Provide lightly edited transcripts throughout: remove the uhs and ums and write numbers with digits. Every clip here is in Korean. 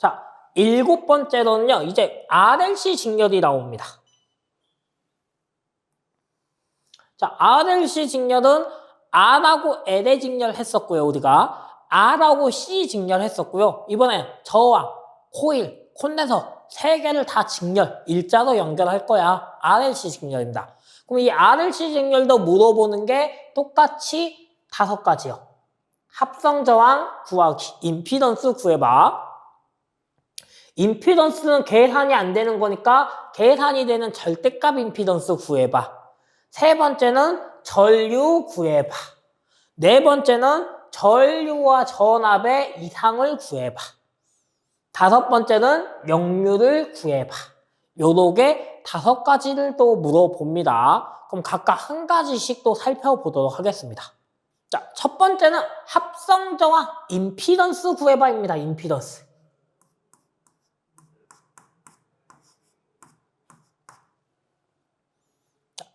자, 7번째로는요. 이제 RLC 직렬이 나옵니다. 자, RLC 직렬은 R하고 L의 직렬 했었고요. 우리가 R하고 C 직렬 했었고요. 이번엔 저항, 코일, 콘덴서 3개를 다 직렬, 일자로 연결할 거야. RLC 직렬입니다. 그럼 이 RLC 직렬도 물어보는 게 똑같이 5가지요. 합성 저항 구하기, 임피던스 구해봐. 임피던스는 계산이 안 되는 거니까 계산이 되는 절대값 임피던스 구해봐. 3번째는 전류 구해봐. 4번째는 전류와 전압의 이상을 구해봐. 5번째는 역류를 구해봐. 요렇게 5가지를 또 물어봅니다. 그럼 각각 한 가지씩 또 살펴보도록 하겠습니다. 자, 첫 번째는 합성 저항 임피던스 구해봐입니다. 임피던스.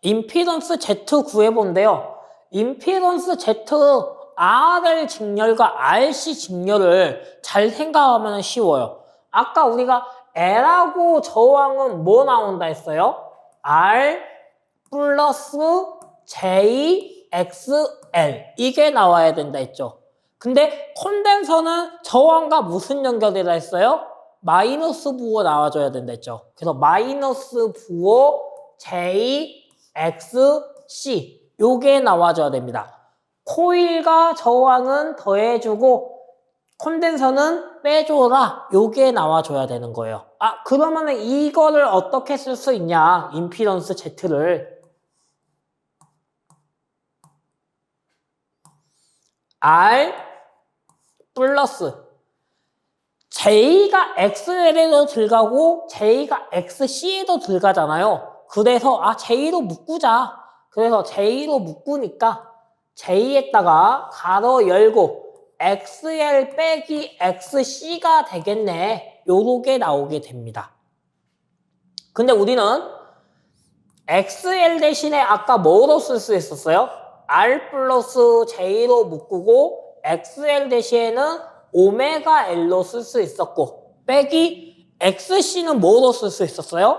임피던스 Z 구해본데요. 임피던스 Z RL 직렬과 RC 직렬을 잘 생각하면 쉬워요. 아까 우리가 L하고 저항은 뭐 나온다 했어요? R 플러스 JXL 이게 나와야 된다 했죠. 근데 콘덴서는 저항과 무슨 연결이라 했어요? 마이너스 부호 나와줘야 된다 했죠. 그래서 마이너스 부호 JXC 요게 나와줘야 됩니다. 코일과 저항은 더해주고 콘덴서는 빼줘라. 요게 나와줘야 되는 거예요. 아, 그러면은 이거를 어떻게 쓸 수 있냐? 임피던스 Z를 R 플러스 J가 XL에도 들어가고 J가 XC에도 들어가잖아요. 그래서 J로 묶자. 그래서 J로 묶으니까 J에다가 가로 열고 XL 빼기 XC가 되겠네. 요렇게 나오게 됩니다. 근데 우리는 XL 대신에 아까 뭐로 쓸 수 있었어요? R 플러스 J로 묶고 XL 대신에는 오메가 L로 쓸 수 있었고 빼기 XC는 뭐로 쓸 수 있었어요?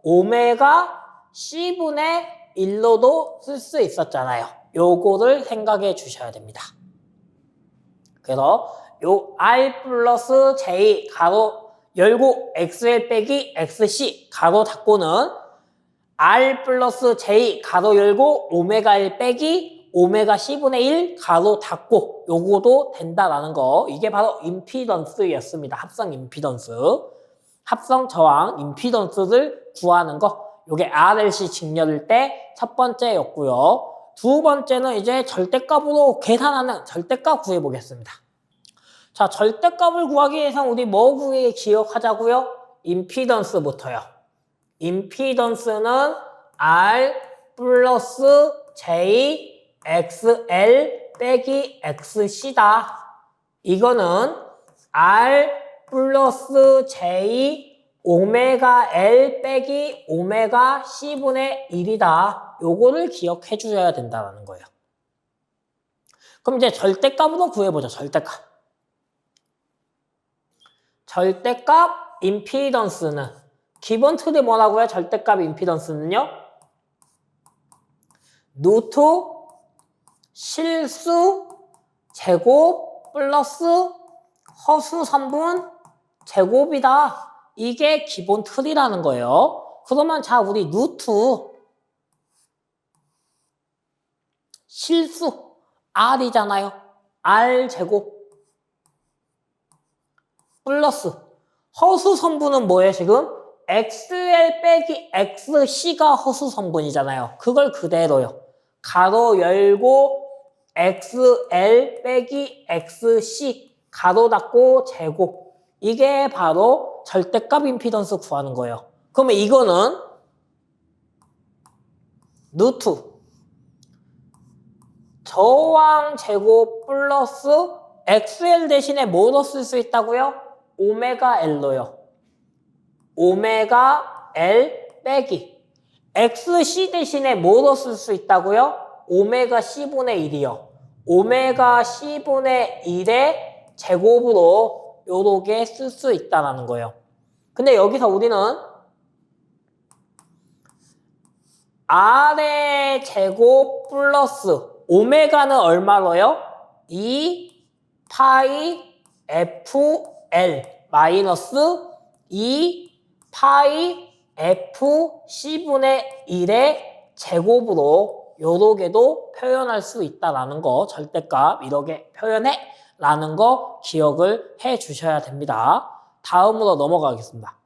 오메가 C분의 1로도 쓸 수 있었잖아요. 요거를 생각해 주셔야 됩니다. 그래서 요 R 플러스 J 가로 열고 XL 빼기 XC 가로 닫고는 R 플러스 J 가로 열고 오메가 1 빼기 오메가 C분의 1 가로 닫고 요거도 된다라는 거. 이게 바로 임피던스였습니다. 합성 임피던스. 합성 저항 임피던스를 구하는 거. 요게 RLC 직렬일 때 첫 번째였고요. 두 번째는 이제 절대값으로 계산하는 절대값 구해보겠습니다. 자, 절대값을 구하기 위해서 우리 뭐 기억하자고요? 임피던스부터요. 임피던스는 R 플러스 J XL 빼기 XC다. 이거는 R 플러스 J 오메가 L 빼기 오메가 C분의 1이다. 요거를 기억해 주셔야 된다는 거예요. 그럼 이제 절대값으로 구해보자. 절대값. 절대값 임피던스는 기본 틀이 뭐라고요? 절대값 임피던스는요? 루트 실수 제곱 플러스 허수 3분 제곱이다. 이게 기본 틀이라는 거예요. 그러면 자, 우리 루트 실수 R이잖아요. R 제곱 플러스 허수 성분은 뭐예요 지금? XL 빼기 XC가 허수 성분이잖아요. 그걸 그대로요. 가로 열고 XL 빼기 XC 가로 닫고 제곱. 이게 바로 절대값 임피던스 구하는 거예요. 그러면 이거는 루트 저항 제곱 플러스 XL 대신에 뭐로 쓸 수 있다고요? 오메가 L로요. 오메가 L 빼기 XC 대신에 뭐로 쓸 수 있다고요? 오메가 C분의 1이요. 오메가 C분의 1의 제곱으로 요렇게 쓸 수 있다라는 거예요. 근데 여기서 우리는 R의 제곱 플러스 오메가는 얼마로요? 2 파이 FL 마이너스 2 파이 FC분의 1의 제곱으로 요렇게도 표현할 수 있다라는 거, 절대값 이렇게 표현해 라는 거 기억을 해 주셔야 됩니다. 다음으로 넘어가겠습니다.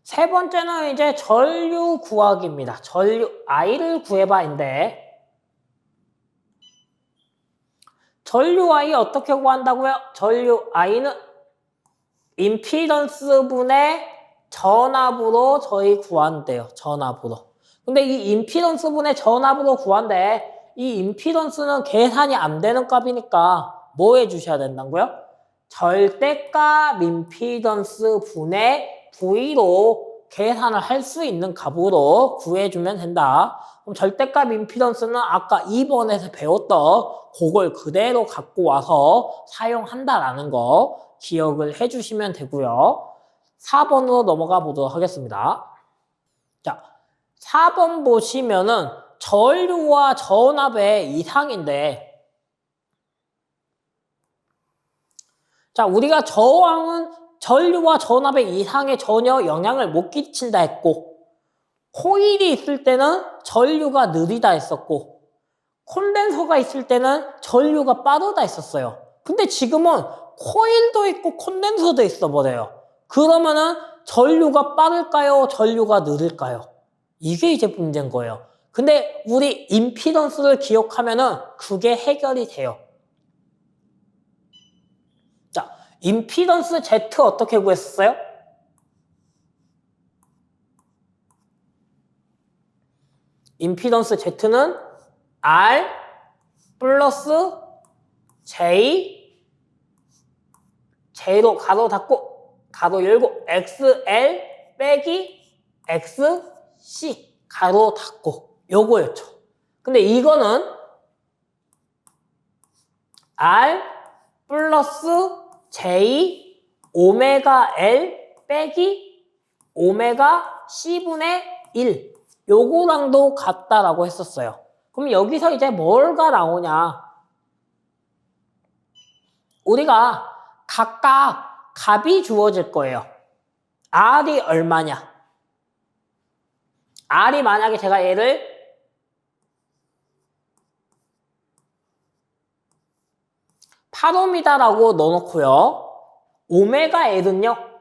세 번째는 이제 전류 구하기입니다. 전류 I를 구해봐인데 전류 I 어떻게 구한다고요? 전류 I는 임피던스 분의 전압으로 저희 구한대요. 전압으로. 근데 이 임피던스 분의 전압으로 구한대. 이 임피던스는 계산이 안 되는 값이니까 뭐 해주셔야 된다고요? 절대값 임피던스 분의 V로 계산을 할 수 있는 값으로 구해주면 된다. 그럼 절대값 임피던스는 아까 2번에서 배웠던 그걸 그대로 갖고 와서 사용한다라는 거 기억을 해주시면 되고요. 4번으로 넘어가 보도록 하겠습니다. 자, 4번 보시면은 전류와 전압의 이상인데 자, 우리가 저항은 전류와 전압의 이상에 전혀 영향을 못 끼친다 했고 코일이 있을 때는 전류가 느리다 했었고 콘덴서가 있을 때는 전류가 빠르다 했었어요. 근데 지금은 코일도 있고 콘덴서도 있어 버려요. 그러면은 전류가 빠를까요? 전류가 느릴까요? 이게 이제 문제인 거예요. 근데 우리 임피던스를 기억하면은 그게 해결이 돼요. 자, 임피던스 Z 어떻게 구했었어요? 임피던스 Z는 R 플러스 J로 가로 닫고 가로 열고 XL 빼기 XC 가로 닫고 요거였죠. 근데 이거는 R 플러스 J 오메가 L 빼기 오메가 C분의 1 요거랑도 같다라고 했었어요. 그럼 여기서 이제 뭐가 나오냐? 우리가 각각 값이 주어질 거예요. R이 얼마냐? R이 만약에 제가 얘를 8옴이다라고 넣어놓고요. 오메가 L은요.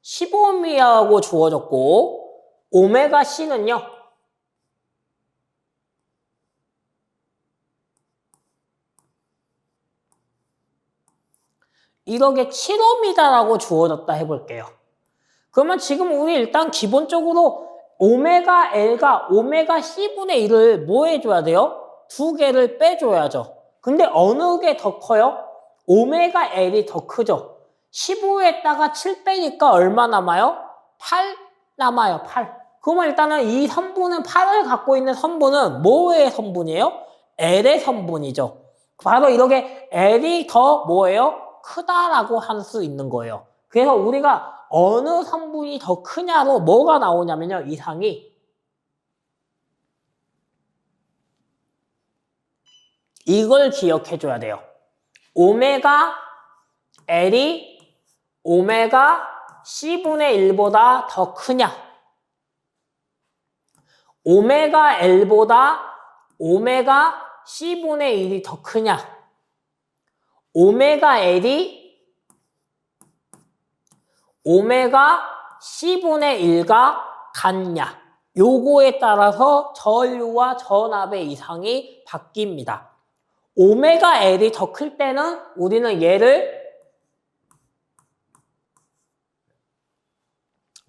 15옴이라고 주어졌고 오메가 C는요. 이렇게 7옴이다라고 주어졌다 해볼게요. 그러면 지금 우리 일단 기본적으로 오메가 L과 오메가 C분의 1을 뭐 해줘야 돼요? 두 개를 빼줘야죠. 근데 어느 게 더 커요? 오메가 L이 더 크죠. 15에다가 7 빼니까 얼마 남아요? 8 남아요. 8. 그러면 일단은 이 성분은 8을 갖고 있는 성분은 뭐의 성분이에요? L의 성분이죠. 바로 이렇게 L이 더 뭐예요? 크다라고 할 수 있는 거예요. 그래서 우리가 어느 성분이 더 크냐로 뭐가 나오냐면요. 이상이 이걸 기억해 줘야 돼요. 오메가 L이 오메가 C분의 1보다 더 크냐? 오메가 L보다 오메가 C분의 1이 더 크냐? 오메가 L이 오메가 C분의 1과 같냐? 요거에 따라서 전류와 전압의 이상이 바뀝니다. 오메가 L이 더 클 때는 우리는 얘를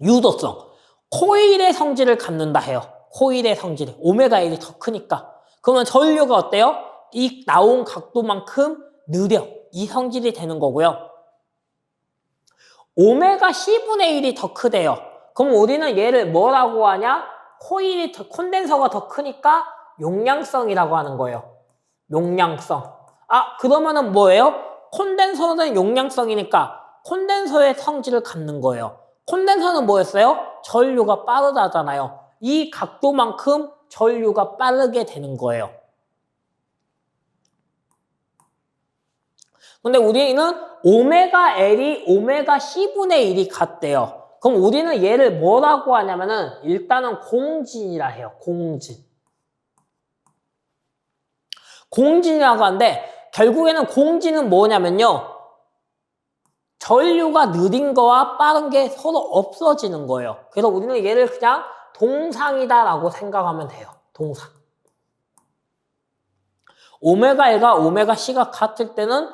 유도성, 코일의 성질을 갖는다 해요. 코일의 성질이. 오메가 L이 더 크니까. 그러면 전류가 어때요? 이 나온 각도만큼 느려. 이 성질이 되는 거고요. 오메가 C분의 1이 더 크대요. 그럼 우리는 얘를 뭐라고 하냐? 콘덴서가 더 크니까 용량성이라고 하는 거예요. 용량성. 그러면은 뭐예요? 콘덴서는 용량성이니까 콘덴서의 성질을 갖는 거예요. 콘덴서는 뭐였어요? 전류가 빠르다잖아요. 이 각도만큼 전류가 빠르게 되는 거예요. 근데 우리는 오메가 L이 오메가 C분의 1이 같대요. 그럼 우리는 얘를 뭐라고 하냐면은 일단은 공진이라 해요. 공진이라고 하는데 결국에는 공진은 뭐냐면요. 전류가 느린 거와 빠른 게 서로 없어지는 거예요. 그래서 우리는 얘를 그냥 동상이다라고 생각하면 돼요. 동상. 오메가 L과 오메가 C가 같을 때는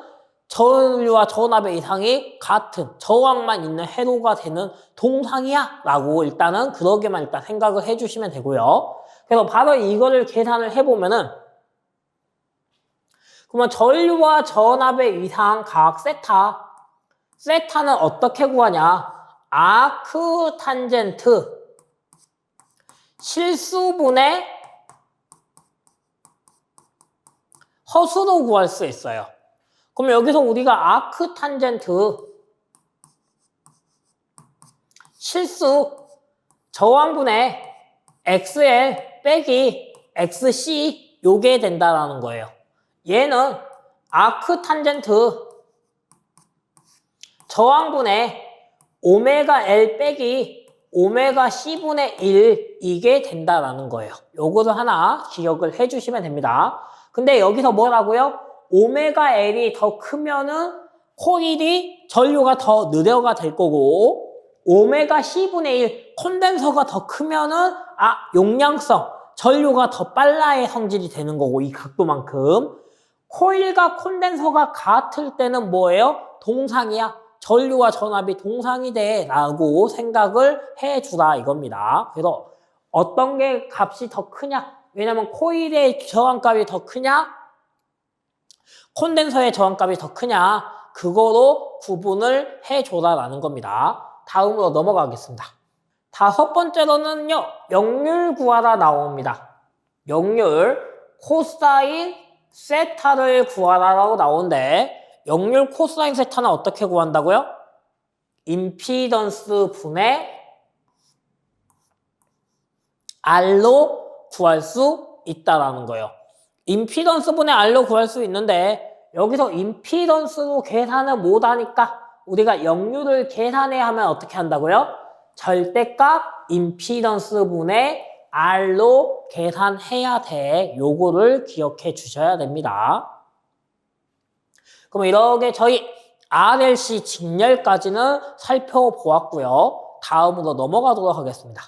전류와 전압의 이상이 같은 저항만 있는 회로가 되는 동상이야 라고 일단은 그러게만 일단 생각을 해주시면 되고요. 그래서 바로 이거를 계산을 해보면은 그러면 전류와 전압의 이상 각 세타는 어떻게 구하냐? 아크 탄젠트 실수분의 허수로 구할 수 있어요. 그럼 여기서 우리가 아크 탄젠트 실수 저항분의 XL 빼기 XC 요게 된다라는 거예요. 얘는 아크 탄젠트 저항분의 오메가 L 빼기 오메가 C분의 1 이게 된다라는 거예요. 요거를 하나 기억을 해주시면 됩니다. 근데 여기서 뭐라고요? 오메가 L이 더 크면은 코일이 전류가 더 느려가 될 거고 오메가 C분의 1 콘덴서가 더 크면은 용량성 전류가 더 빨라의 성질이 되는 거고 이 각도만큼 코일과 콘덴서가 같을 때는 뭐예요? 동상이야. 전류와 전압이 동상이 돼 라고 생각을 해주라 이겁니다. 그래서 어떤 게 값이 더 크냐? 왜냐면 코일의 저항값이 더 크냐? 콘덴서의 저항값이 더 크냐? 그거로 구분을 해줘라라는 겁니다. 다음으로 넘어가겠습니다. 다섯 번째로는요. 역률 구하라 나옵니다. 역률 코사인 세타를 구하라라고 나오는데 역률 코사인 세타는 어떻게 구한다고요? 임피던스 분의 R로 구할 수 있다라는 거예요. 임피던스 분의 R로 구할 수 있는데 여기서 임피던스로 계산을 못하니까 우리가 역률을 계산해야 하면 어떻게 한다고요? 절대값 임피던스 분의 R로 계산해야 돼. 요거를 기억해 주셔야 됩니다. 그럼 이렇게 저희 RLC 직렬까지는 살펴보았고요. 다음으로 넘어가도록 하겠습니다.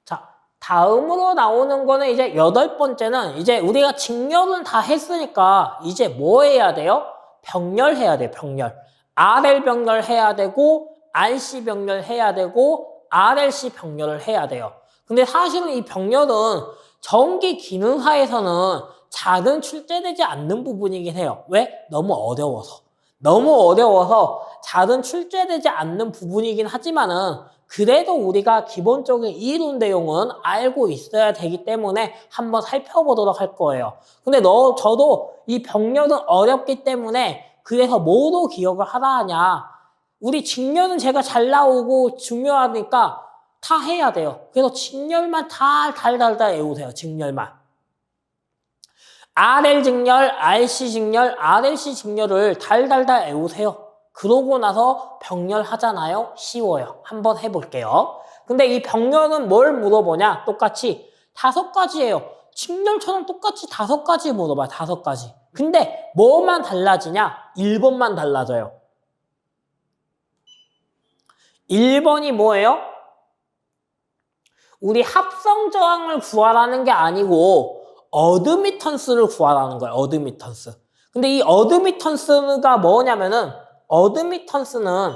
자, 다음으로 나오는 거는 이제 여덟 번째는 이제 우리가 직렬은 다 했으니까 이제 뭐 해야 돼요? 병렬해야 돼요. 병렬. RL 병렬 해야 되고 RC 병렬 해야 되고 RLC 병렬을 해야 돼요. 근데 사실은 이 병렬은 전기 기능사에서는 잘은 출제되지 않는 부분이긴 해요. 왜? 너무 어려워서. 잘은 출제되지 않는 부분이긴 하지만은 그래도 우리가 기본적인 이론 내용은 알고 있어야 되기 때문에 한번 살펴보도록 할 거예요. 근데 저도 이 병렬은 어렵기 때문에 그래서 뭐로 기억을 하라 하냐. 우리 직렬은 제가 잘 나오고 중요하니까 다 해야 돼요. 그래서 직렬만 달달달 외우세요. 직렬만. RL 직렬, RC 직렬, RLC 직렬을 달달달 외우세요. 그러고 나서 병렬 하잖아요. 쉬워요. 한번 해볼게요. 근데 이 병렬은 뭘 물어보냐? 똑같이 5가지예요. 직렬처럼 똑같이 5가지 물어봐요. 5가지. 근데 뭐만 달라지냐? 1번만 달라져요. 1번이 뭐예요? 우리 합성 저항을 구하라는 게 아니고 어드미턴스를 구하라는 거예요. 어드미턴스. 근데 이 어드미턴스가 뭐냐면은 어드미턴스는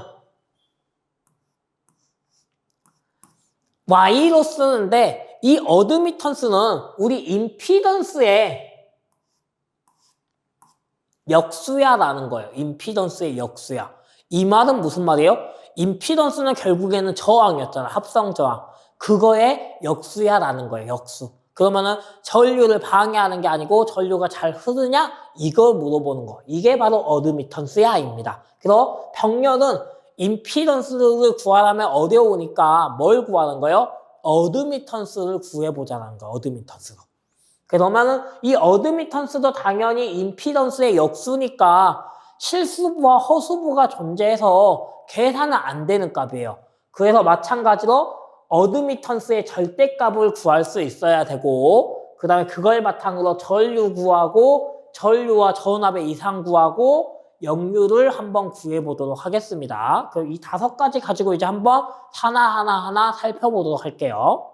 Y로 쓰는데 이 어드미턴스는 우리 임피던스의 역수야라는 거예요. 임피던스의 역수야. 이 말은 무슨 말이에요? 임피던스는 결국에는 저항이었잖아. 합성 저항. 그거의 역수야라는 거예요. 역수. 그러면은 전류를 방해하는 게 아니고 전류가 잘 흐르냐? 이걸 물어보는 거. 이게 바로 어드미턴스야입니다. 그래서 병렬은 임피던스를 구하려면 어려우니까 뭘 구하는 거예요? 어드미턴스를 구해보자는 거예요. 어드미턴스로. 그러면은 이 어드미턴스도 당연히 임피던스의 역수니까 실수부와 허수부가 존재해서 계산은 안 되는 값이에요. 그래서 마찬가지로 어드미턴스의 절대값을 구할 수 있어야 되고 그 다음에 그걸 바탕으로 전류 구하고 전류와 전압의 이상 구하고 역류를 한번 구해보도록 하겠습니다. 그럼 이 5가지 가지고 이제 한번 하나하나 살펴보도록 할게요.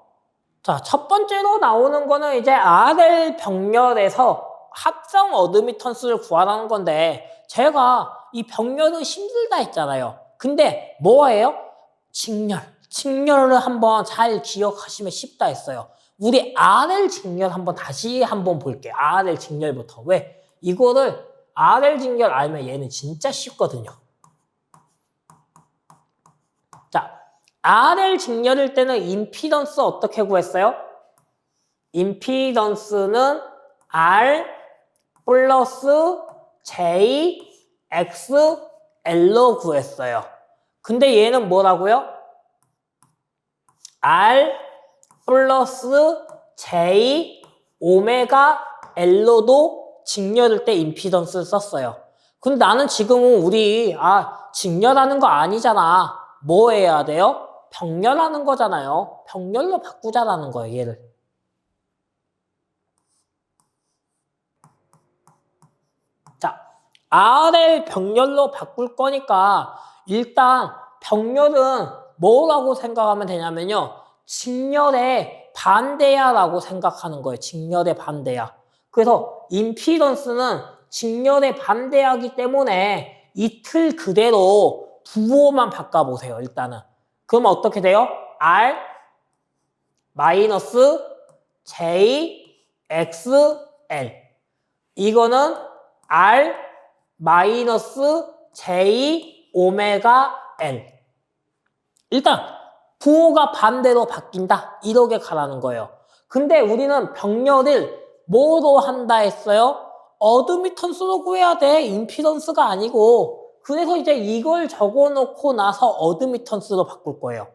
자, 첫 번째로 나오는 거는 이제 RL 병렬에서 합성 어드미턴스를 구하라는 건데 제가 이 병렬은 힘들다 했잖아요. 근데 뭐예요? 직렬. 직렬을 한번 잘 기억하시면 쉽다 했어요. 우리 RL 직렬 다시 한번 볼게요. RL 직렬부터. 왜? 이거를 RL 직렬 알면 얘는 진짜 쉽거든요. 자, RL 직렬일 때는 임피던스 어떻게 구했어요? 임피던스는 R 플러스 J X L로 구했어요. 근데 얘는 뭐라고요? R 플러스 J 오메가 L로도 직렬일 때 임피던스를 썼어요. 근데 나는 지금은 우리 직렬하는 거 아니잖아. 뭐 해야 돼요? 병렬하는 거잖아요. 병렬로 바꾸자라는 거예요, 얘를. 자, RL 병렬로 바꿀 거니까 일단 병렬은 뭐라고 생각하면 되냐면요. 직렬의 반대야라고 생각하는 거예요. 직렬의 반대야. 그래서 임피던스는 직렬의 반대야기 때문에 이 틀 그대로 부호만 바꿔보세요. 일단은. 그러면 어떻게 돼요? R 마이너스 J X L 이거는 R 마이너스 J 오메가 L 일단 부호가 반대로 바뀐다. 이렇게 가라는 거예요. 근데 우리는 병렬을 뭐로 한다 했어요? 어드미턴스로 구해야 돼. 임피던스가 아니고. 그래서 이제 이걸 적어놓고 나서 어드미턴스로 바꿀 거예요.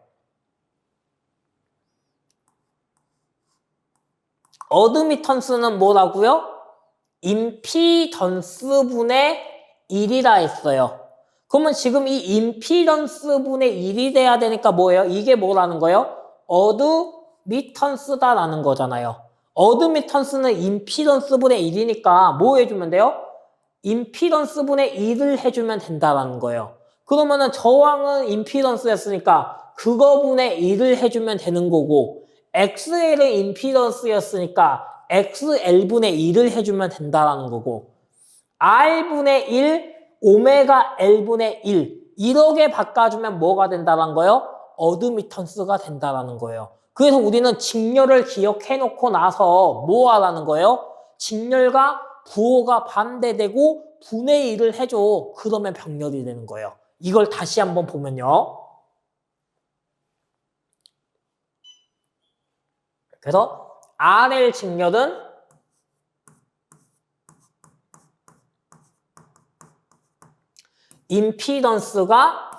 어드미턴스는 뭐라고요? 임피던스분의 1이라 했어요. 그러면 지금 이 임피던스분의 1이 돼야 되니까 뭐예요? 이게 뭐라는 거예요? 어드미턴스다라는 거잖아요. 어드미턴스는 임피던스분의 1이니까 뭐 해주면 돼요? 임피던스분의 1을 해주면 된다라는 거예요. 그러면은 저항은 임피던스였으니까 그거분의 1을 해주면 되는 거고 XL은 임피던스였으니까 XL분의 1을 해주면 된다라는 거고 R분의 1, 오메가 L분의 1 이렇게 바꿔주면 뭐가 된다는 거예요? 어드미턴스가 된다라는 거예요. 그래서 우리는 직렬을 기억해놓고 나서 뭐 하라는 거예요? 직렬과 부호가 반대되고 분의 1을 해줘. 그러면 병렬이 되는 거예요. 이걸 다시 한번 보면요. 그래서 RL 직렬은 임피던스가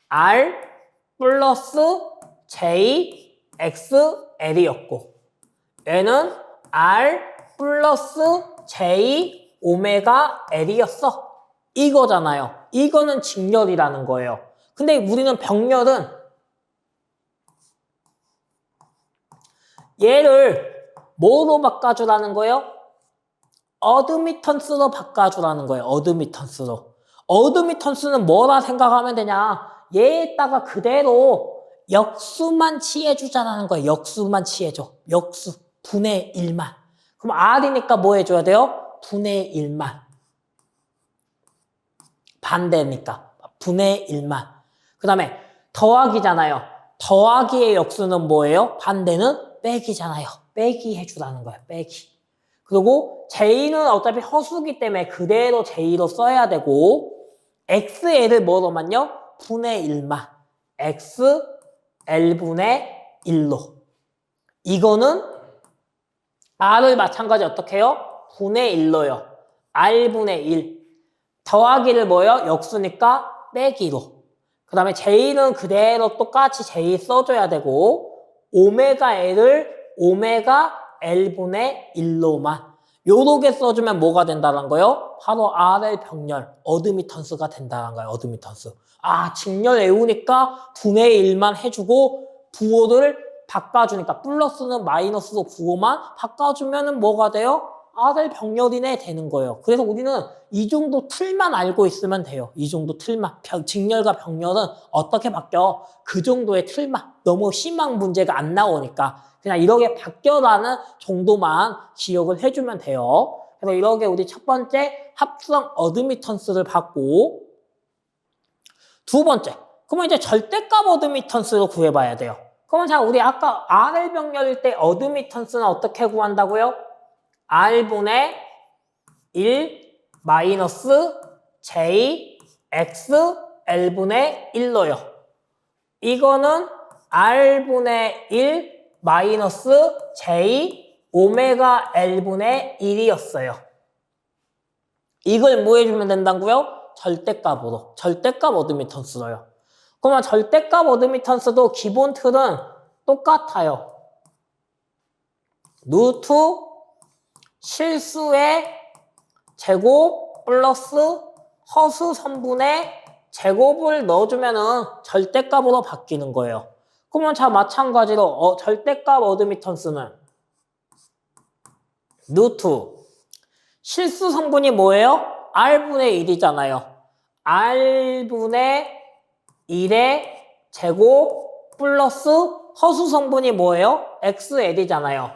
R 플러스 J X L이었고 얘는 R 플러스 J 오메가 L이었어. 이거잖아요. 이거는 직렬이라는 거예요. 근데 우리는 병렬은 얘를 뭐로 바꿔주라는 거예요? 어드미턴스로 바꿔주라는 거예요. 어드미턴스로. 어드미턴스는 뭐라 생각하면 되냐? 얘에다가 그대로 역수만 취해주자라는 거예요. 역수만 취해줘. 역수. 분의 1만. 그럼 R이니까 뭐 해줘야 돼요? 분의 1만. 반대니까. 분의 1만. 그 다음에 더하기잖아요. 더하기의 역수는 뭐예요? 반대는 빼기잖아요. 빼기 해주라는 거예요. 빼기. 그리고 J는 어차피 허수기 때문에 그대로 J로 써야 되고 XL을 뭐로만요? 분의 1만 XL분의 1로 이거는 R을 마찬가지 어떻게 해요? 분의 1로요. R분의 1. 더하기를 뭐예요? 역수니까 빼기로. 그 다음에 J는 그대로 똑같이 J 써줘야 되고 오메가 L을 오메가 L분의 1로만 요렇게 써주면 뭐가 된다는 거예요? 바로 RL 병렬, 어드미턴스가 된다는 거예요. 어드미턴스. 아, 직렬 외우니까 분의 1만 해주고 부호를 바꿔주니까 플러스는 마이너스도 부호만 바꿔주면 뭐가 돼요? RL 병렬이네 되는 거예요. 그래서 우리는 이 정도 틀만 알고 있으면 돼요. 이 정도 틀만. 직렬과 병렬은 어떻게 바뀌어? 그 정도의 틀만. 너무 심한 문제가 안 나오니까 그냥 이렇게 바뀌어라는 정도만 기억을 해주면 돼요. 그래서 이렇게 우리 첫 번째 합성 어드미턴스를 받고 두 번째. 그러면 이제 절대값 어드미턴스로 구해봐야 돼요. 그러면 자, 우리 아까 RL 병렬일 때 어드미턴스는 어떻게 구한다고요? R분의 1 마이너스 J X L분의 1로요. 이거는 R분의 1 마이너스 J 오메가 L분의 1이었어요. 이걸 뭐 해주면 된다고요? 절대값으로. 절대값 어드미턴스로요. 그러면 절대값 어드미턴스도 기본 틀은 똑같아요. 루트 실수의 제곱 플러스 허수 선분의 제곱을 넣어주면은 절대값으로 바뀌는 거예요. 그러면 자, 마찬가지로 절대값 어드미턴스는 루트 실수 성분이 뭐예요? R분의 1이잖아요. R분의 1의 제곱 플러스 허수 성분이 뭐예요? XL이잖아요.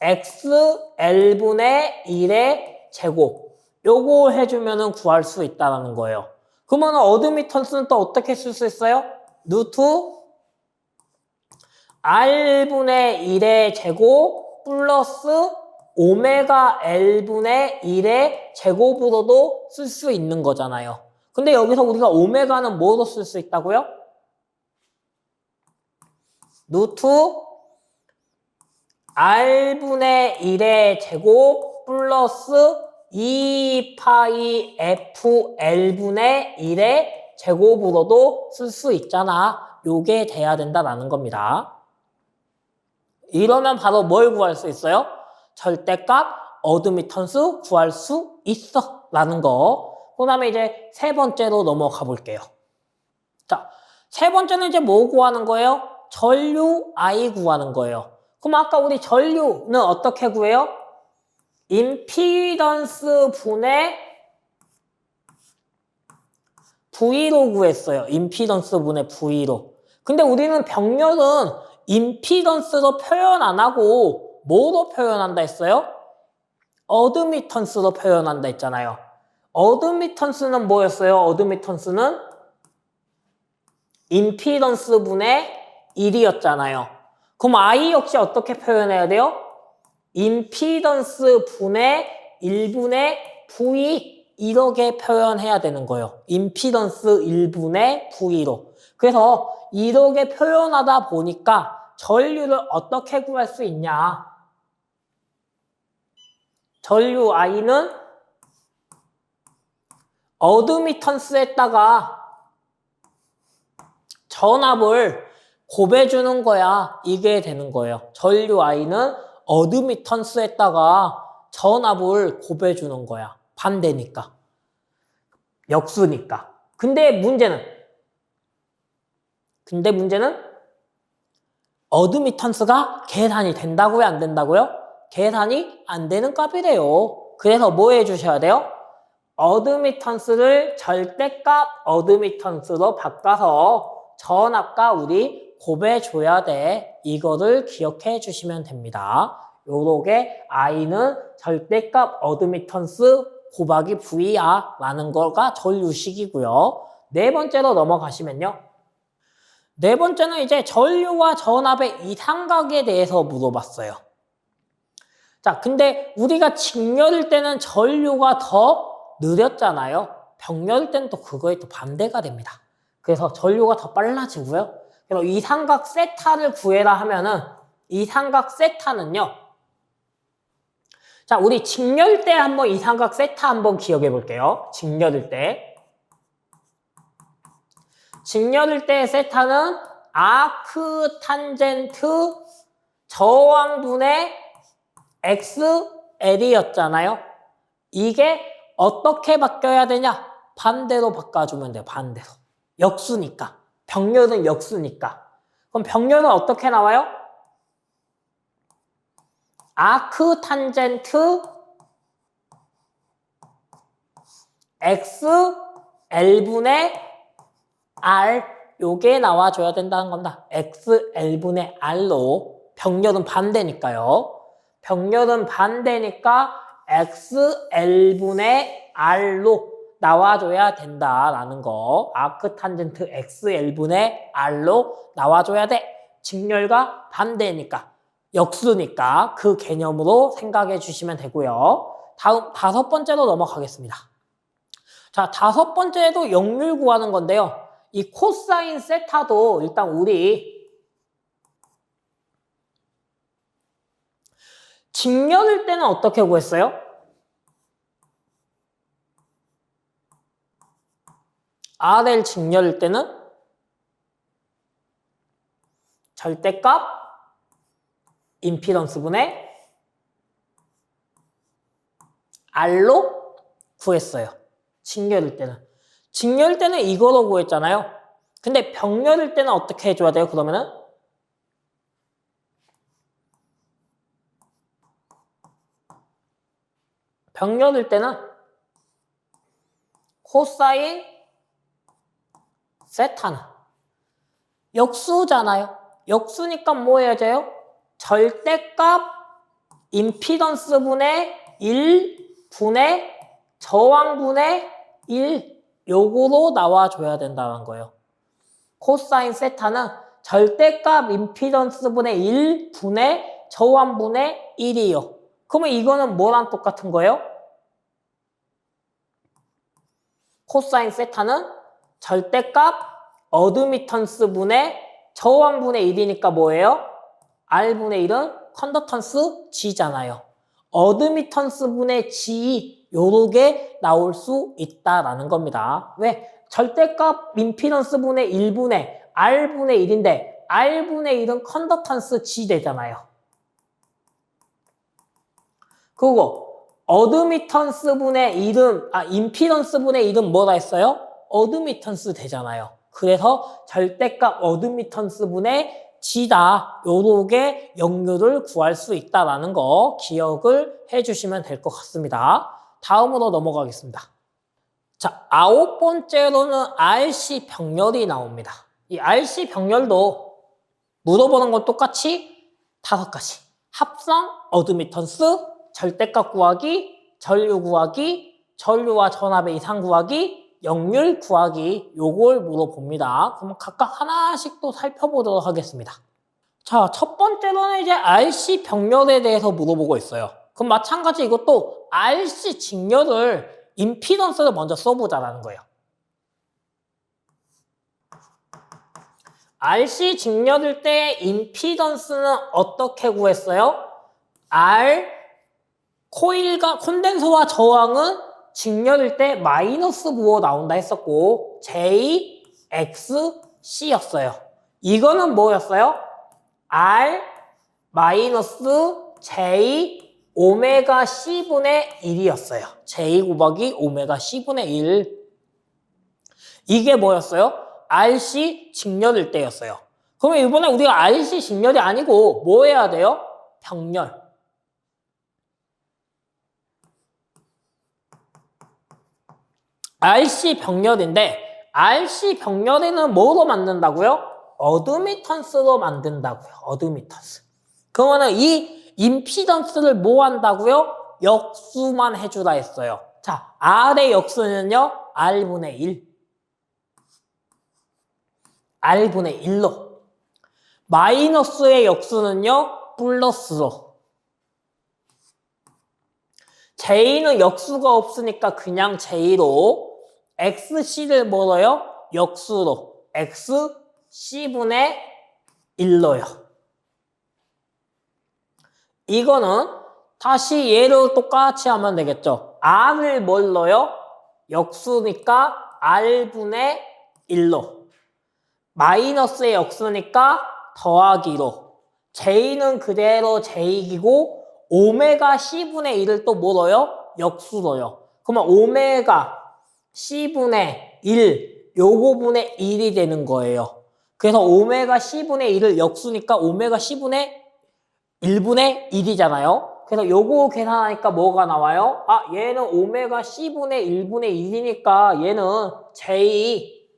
XL분의 1의 제곱. 요거 해주면은 구할 수 있다는 거예요. 그러면 어드미턴스는 또 어떻게 쓸 수 있어요? 루트 R분의 1의 제곱 플러스 오메가 L분의 1의 제곱으로도 쓸 수 있는 거잖아요. 근데 여기서 우리가 오메가는 뭐로 쓸 수 있다고요? 루트 R분의 1의 제곱 플러스 2파이 FL분의 1의 제곱으로도 쓸 수 있잖아. 요게 돼야 된다라는 겁니다. 이러면 바로 뭘 구할 수 있어요? 절대값 어드미턴스 구할 수 있어 라는 거. 그 다음에 이제 세 번째로 넘어가 볼게요. 자, 세 번째는 이제 뭐 구하는 거예요? 전류 I 구하는 거예요. 그럼 아까 우리 전류는 어떻게 구해요? 임피던스 분의 V로 구했어요. 임피던스 분의 V로. 근데 우리는 병렬은 임피던스로 표현 안 하고 뭐로 표현한다 했어요? 어드미턴스로 표현한다 했잖아요. 어드미턴스는 뭐였어요? 어드미턴스는 임피던스 분의 1이었잖아요. 그럼 I 역시 어떻게 표현해야 돼요? 임피던스 분의 1분의 V 이렇게 표현해야 되는 거예요. 임피던스 1분의 V로. 그래서 이렇게 표현하다 보니까 전류를 어떻게 구할 수 있냐? 전류 I는 어드미턴스에다가 전압을 곱해주는 거야. 이게 되는 거예요. 전류 I는 어드미턴스에다가 전압을 곱해주는 거야. 반대니까. 역수니까. 근데 문제는 어드미턴스가 계산이 된다고요? 안 된다고요? 계산이 안 되는 값이래요. 그래서 뭐 해주셔야 돼요? 어드미턴스를 절대값 어드미턴스로 바꿔서 전압과 우리 곱해줘야 돼. 이거를 기억해 주시면 됩니다. 요렇게 I는 절대값 어드미턴스 곱하기 V야 라는 거가 전류식이고요. 네 번째로 넘어가시면요. 네 번째는 이제 전류와 전압의 이상각에 대해서 물어봤어요. 자, 근데 우리가 직렬일 때는 전류가 더 느렸잖아요. 병렬일 때는 또 그거에 또 반대가 됩니다. 그래서 전류가 더 빨라지고요. 그래서 이상각 세타를 구해라 하면은 이 삼각 세타는요. 자, 우리 직렬 때 한번 이 삼각 세타 한번 기억해 볼게요. 직렬일 때. 직렬일 때 세타는 아크 탄젠트 저항분의 XL이었잖아요. 이게 어떻게 바뀌어야 되냐? 반대로 바꿔주면 돼요. 반대로. 역수니까. 병렬은 역수니까. 그럼 병렬은 어떻게 나와요? 아크 탄젠트 XL분의 R 요게 나와줘야 된다는 겁니다. XL분의 R로 병렬은 반대니까요. 병렬은 반대니까 XL분의 R로 나와줘야 된다라는 거. 아크 탄젠트 XL분의 R로 나와줘야 돼. 직렬과 반대니까. 역수니까 그 개념으로 생각해 주시면 되고요. 다음 5번째로 넘어가겠습니다. 자, 5번째도 역률 구하는 건데요. 이 코사인 세타도 일단 우리 직렬일 때는 어떻게 구했어요? RL 직렬일 때는 절대값 임피던스분의 R로 구했어요. 직렬일 때는. 직렬일 때는 이거로 구했잖아요. 근데 병렬일 때는 어떻게 해줘야 돼요? 그러면은 병렬일 때는 코사인 세타는 역수잖아요. 역수니까 뭐 해야 돼요? 절대값 임피던스분의 1분의 저항분의 1 요거로 나와줘야 된다는 거예요. 코사인 세타는 절대값 임피던스분의 1분의 저항분의 1이요. 그러면 이거는 뭐랑 똑같은 거예요? 코사인 세타는 절대값 어드미턴스분의 저항분의 1이니까 뭐예요? R분의 1은 컨덕턴스 G잖아요. 어드미턴스분의 G 요렇게 나올 수 있다라는 겁니다. 왜? 절대값 임피던스분의 1분의 R분의 1인데 R분의 1은 컨덕턴스 G 되잖아요. 그리고 어드미턴스분의 1은 임피던스분의 1은 뭐라 했어요? 어드미턴스 되잖아요. 그래서 절대값 어드미턴스분의 G다. 요렇게 역률을 구할 수 있다라는 거 기억을 해주시면 될 것 같습니다. 다음으로 넘어가겠습니다. 자, 9번째로는 RC 병렬이 나옵니다. 이 RC 병렬도 물어보는 건 똑같이 5가지. 합성, 어드미턴스, 절대값 구하기, 전류 구하기, 전류와 전압의 이상 구하기, 역률 구하기 요걸 물어봅니다. 그럼 각각 하나씩 또 살펴보도록 하겠습니다. 자, 첫 번째로는 이제 RC 병렬에 대해서 물어보고 있어요. 그럼 마찬가지 이것도 RC 직렬을 임피던스를 먼저 써보자라는 거예요. RC 직렬일 때 임피던스는 어떻게 구했어요? R 코일과 콘덴서와 저항은 직렬일 때 마이너스 부호 나온다 했었고 J, X, C였어요. 이거는 뭐였어요? R 마이너스 J 오메가 C분의 1이었어요. J 곱하기 오메가 C분의 1. 이게 뭐였어요? RC 직렬일 때였어요. 그러면 이번에 우리가 RC 직렬이 아니고 뭐 해야 돼요? 병렬. RC 병렬인데 RC 병렬에는 뭐로 만든다고요? 어드미턴스로 만든다고요. 어드미턴스. 그러면은 이 임피던스를 뭐 한다고요? 역수만 해주라 했어요. 자, R의 역수는요? R분의 1. R분의 1로. 마이너스의 역수는요? 플러스로. J는 역수가 없으니까 그냥 J로. XC를 뭐로요? 역수로. XC분의 1로요. 이거는 다시 얘를 똑같이 하면 되겠죠. R을 뭘 넣어요? 역수니까 R분의 1로. 마이너스의 역수니까 더하기로. J는 그대로 J이고 오메가 C분의 1을 또 뭐 넣어요? 역수로요. 그러면 오메가 C분의 1 요거분의 1이 되는 거예요. 그래서 오메가 C분의 1을 역수니까 오메가 C분의 1분의 1이잖아요. 그래서 요거 계산하니까 뭐가 나와요? 아, 얘는 오메가 C분의 1분의 1이니까 얘는 J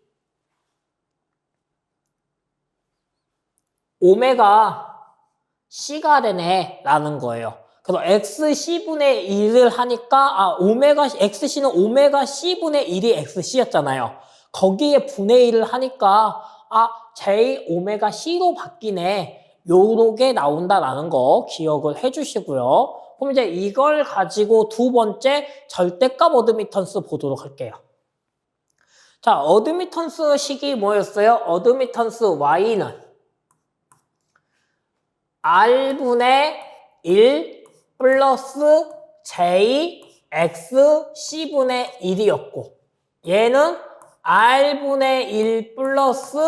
오메가 C가 되네 라는 거예요. 그래서 XC분의 1을 하니까 XC는 오메가 C분의 1이 XC였잖아요. 거기에 분의 1을 하니까 J 오메가 C로 바뀌네. 요렇게 나온다라는 거 기억을 해주시고요. 그럼 이제 이걸 가지고 두 번째 절대값 어드미턴스 보도록 할게요. 자, 어드미턴스 식이 뭐였어요? 어드미턴스 Y는 R분의 1 플러스 J X C분의 1이었고 얘는 R분의 1 플러스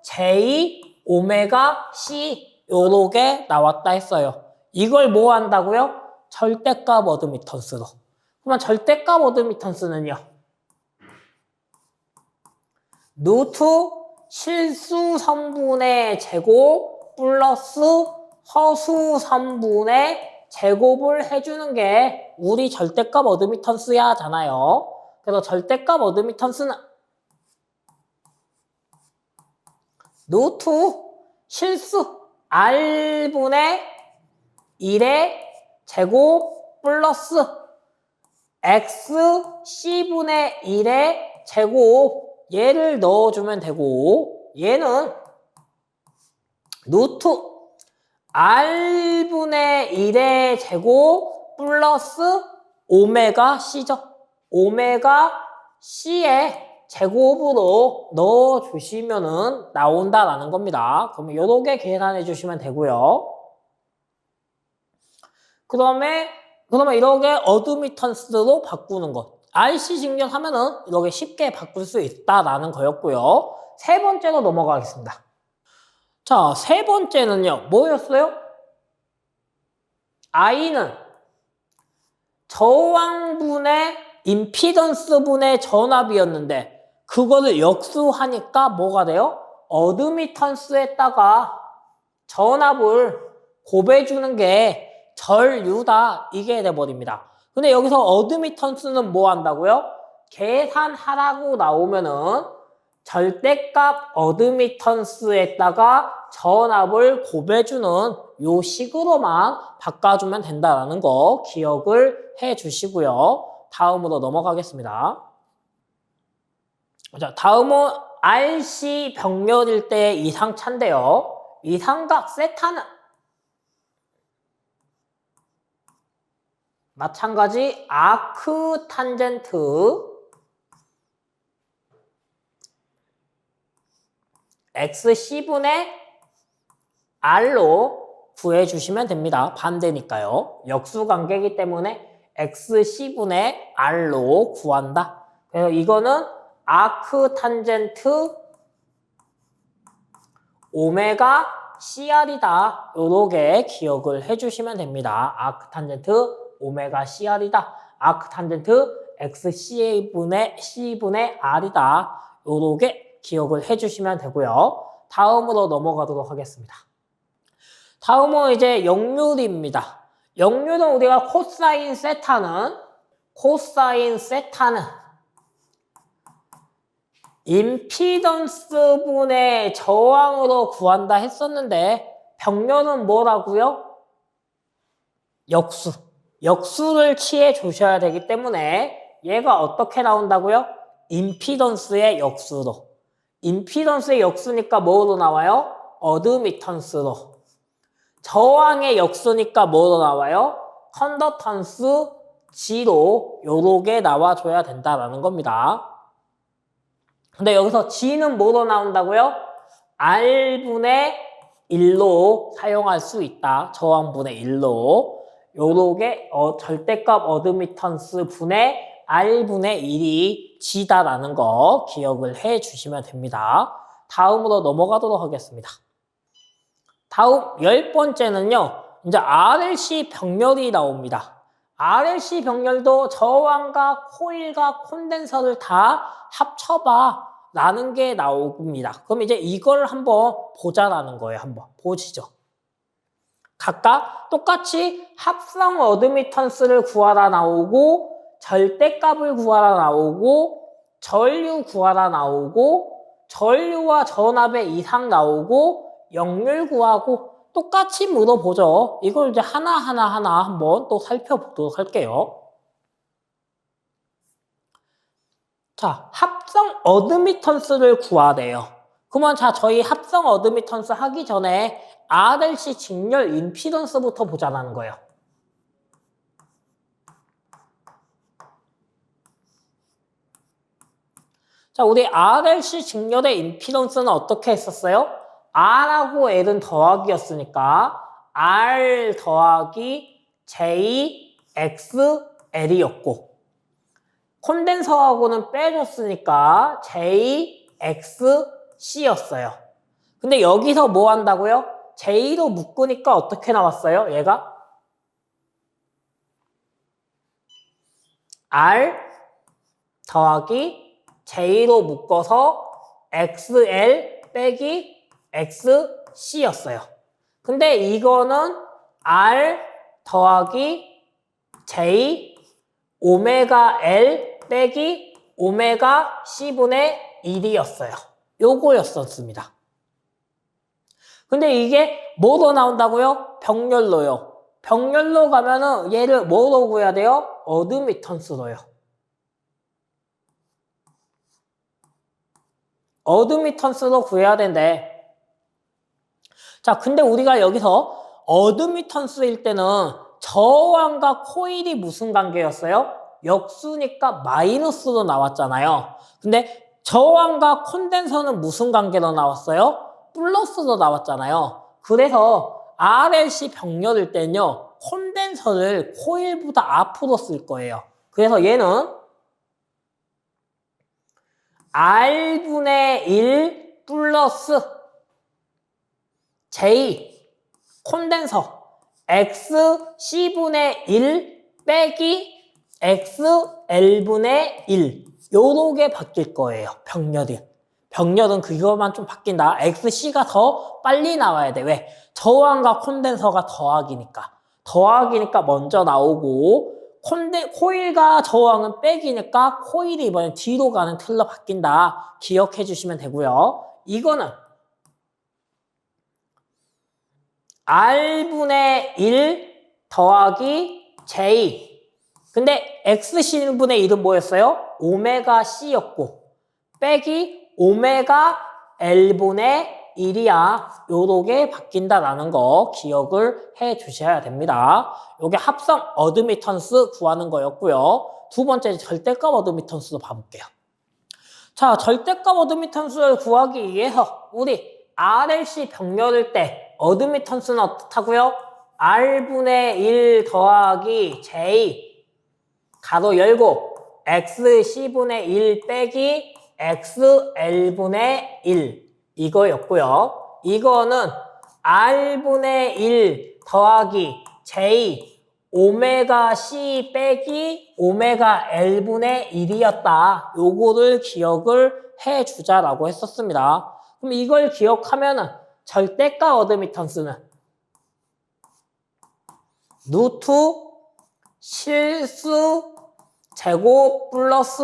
J 오메가 C 요렇게 나왔다 했어요. 이걸 뭐 한다고요? 절대값 어드미턴스로. 그러면 절대값 어드미턴스는요. 루트 실수 3분의 제곱 플러스 허수 3분의 제곱을 해주는 게 우리 절대값 어드미턴스야 하잖아요. 그래서 절대값 어드미턴스는 루트 실수 R분의 1의 제곱 플러스 XC분의 1의 제곱 얘를 넣어주면 되고 얘는 루트 R분의 1의 제곱 플러스 오메가 C죠. 오메가 C의 제곱으로 넣어주시면은 나온다라는 겁니다. 그러면 요렇게 계산해 주시면 되고요. 그러면 이렇게 어드미턴스로 바꾸는 것. RC 증명하면은 이렇게 쉽게 바꿀 수 있다라는 거였고요. 세 번째로 넘어가겠습니다. 자, 세 번째는요. 뭐였어요? I는 저항분의 임피던스분의 전압이었는데 그거를 역수하니까 뭐가 돼요? 어드미턴스에다가 전압을 곱해주는 게 전류다 이게 돼버립니다. 근데 여기서 어드미턴스는 뭐 한다고요? 계산하라고 나오면은 절대값 어드미턴스에다가 전압을 곱해주는 요 식으로만 바꿔주면 된다는 거 기억을 해주시고요. 다음으로 넘어가겠습니다. 자, 다음은 RC 병렬일 때 이상차인데요. 이삼각 세타는 마찬가지 아크 탄젠트 XC분의 R로 구해주시면 됩니다. 반대니까요. 역수관계이기 때문에 XC분의 R로 구한다. 그래서 이거는 아크 탄젠트 오메가 CR이다. 요렇게 기억을 해주시면 됩니다. 아크 탄젠트 오메가 CR이다. 아크 탄젠트 XC분의 C분의 R이다. 요렇게 기억을 해주시면 되고요. 다음으로 넘어가도록 하겠습니다. 다음은 이제 역률입니다. 역률은 우리가 코사인 세타는 임피던스분의 저항으로 구한다 했었는데 병렬은 뭐라고요? 역수를 취해 주셔야 되기 때문에 얘가 어떻게 나온다고요? 임피던스의 역수로. 임피던스의 역수니까 뭐로 나와요? 어드미턴스로. 저항의 역수니까 뭐로 나와요? 컨덕턴스 G로 요렇게 나와줘야 된다라는 겁니다. 근데 여기서 G는 뭐로 나온다고요? R분의 1로 사용할 수 있다. 저항분의 1로. 요렇게 절대값 어드미턴스 분의 R분의 1이 G다라는 거 기억을 해 주시면 됩니다. 다음으로 넘어가도록 하겠습니다. 다음 10번째는요. 이제 RLC 병렬이 나옵니다. RLC 병렬도 저항과 코일과 콘덴서를 다 합쳐봐 라는 게 나옵니다. 그럼 이제 이걸 한번 보자라는 거예요. 한번 보시죠. 각각 똑같이 합성 어드미턴스를 구하라 나오고 절대값을 구하라 나오고 전류 구하라 나오고 전류와 전압의 이상 나오고 역률 구하고 똑같이 물어보죠. 이걸 이제 하나하나 한번 또 살펴보도록 할게요. 자, 합성 어드미턴스를 구하래요. 그러면 자, 저희 합성 어드미턴스 하기 전에 RLC 직렬 임피던스부터 보자라는 거예요. 자, 우리 RLC 직렬의 임피던스는 어떻게 했었어요? R하고 L은 더하기였으니까 R 더하기 J, X, L이었고 콘덴서하고는 빼줬으니까 J, X, C였어요. 근데 여기서 뭐 한다고요? J로 묶으니까 어떻게 나왔어요? 얘가 R 더하기 J로 묶어서 XL 빼기 XC였어요. 근데 이거는 R 더하기 J 오메가 L 빼기 오메가 C분의 1이었어요. 요거였었습니다. 근데 이게 뭐로 나온다고요? 병렬로요. 병렬로 가면은 얘를 뭐로 구해야 돼요? 어드미턴스로요. 어드미턴스로 구해야 된대. 자, 근데 우리가 여기서 어드미턴스일 때는 저항과 코일이 무슨 관계였어요? 역수니까 마이너스로 나왔잖아요. 근데 저항과 콘덴서는 무슨 관계로 나왔어요? 플러스로 나왔잖아요. 그래서 RLC 병렬일 때는요. 콘덴서를 코일보다 앞으로 쓸 거예요. 그래서 얘는 R분의 1 플러스 J 콘덴서 X C분의 1 빼기 X L분의 1 요렇게 바뀔 거예요. 병렬은 그거만 좀 바뀐다. XC가 더 빨리 나와야 돼. 왜? 저항과 콘덴서가 더하기니까 먼저 나오고 코일과 저항은 빼기니까 코일이 이번엔 뒤로 가는 틀로 바뀐다. 기억해 주시면 되고요. 이거는 R분의 1 더하기 J 근데 XC분의 1은 뭐였어요? 오메가 C였고 빼기 오메가 L분의 1이야. 요렇게 바뀐다라는 거 기억을 해 주셔야 됩니다. 요게 합성 어드미턴스 구하는 거였고요. 두 번째 절대값 어드미턴스도 봐볼게요. 자, 절대값 어드미턴스를 구하기 위해서 우리 RLC 병렬일 때 어드미턴스는 어떻다고요? R분의 1 더하기 J 가로 열고 XC분의 1 빼기 XL분의 1 이거였고요. 이거는 R분의 1 더하기 J 오메가 C 빼기 오메가 L분의 1이었다. 요거를 기억을 해주자라고 했었습니다. 그럼 이걸 기억하면은 절대값 어드미턴스는 루트 실수 제곱 플러스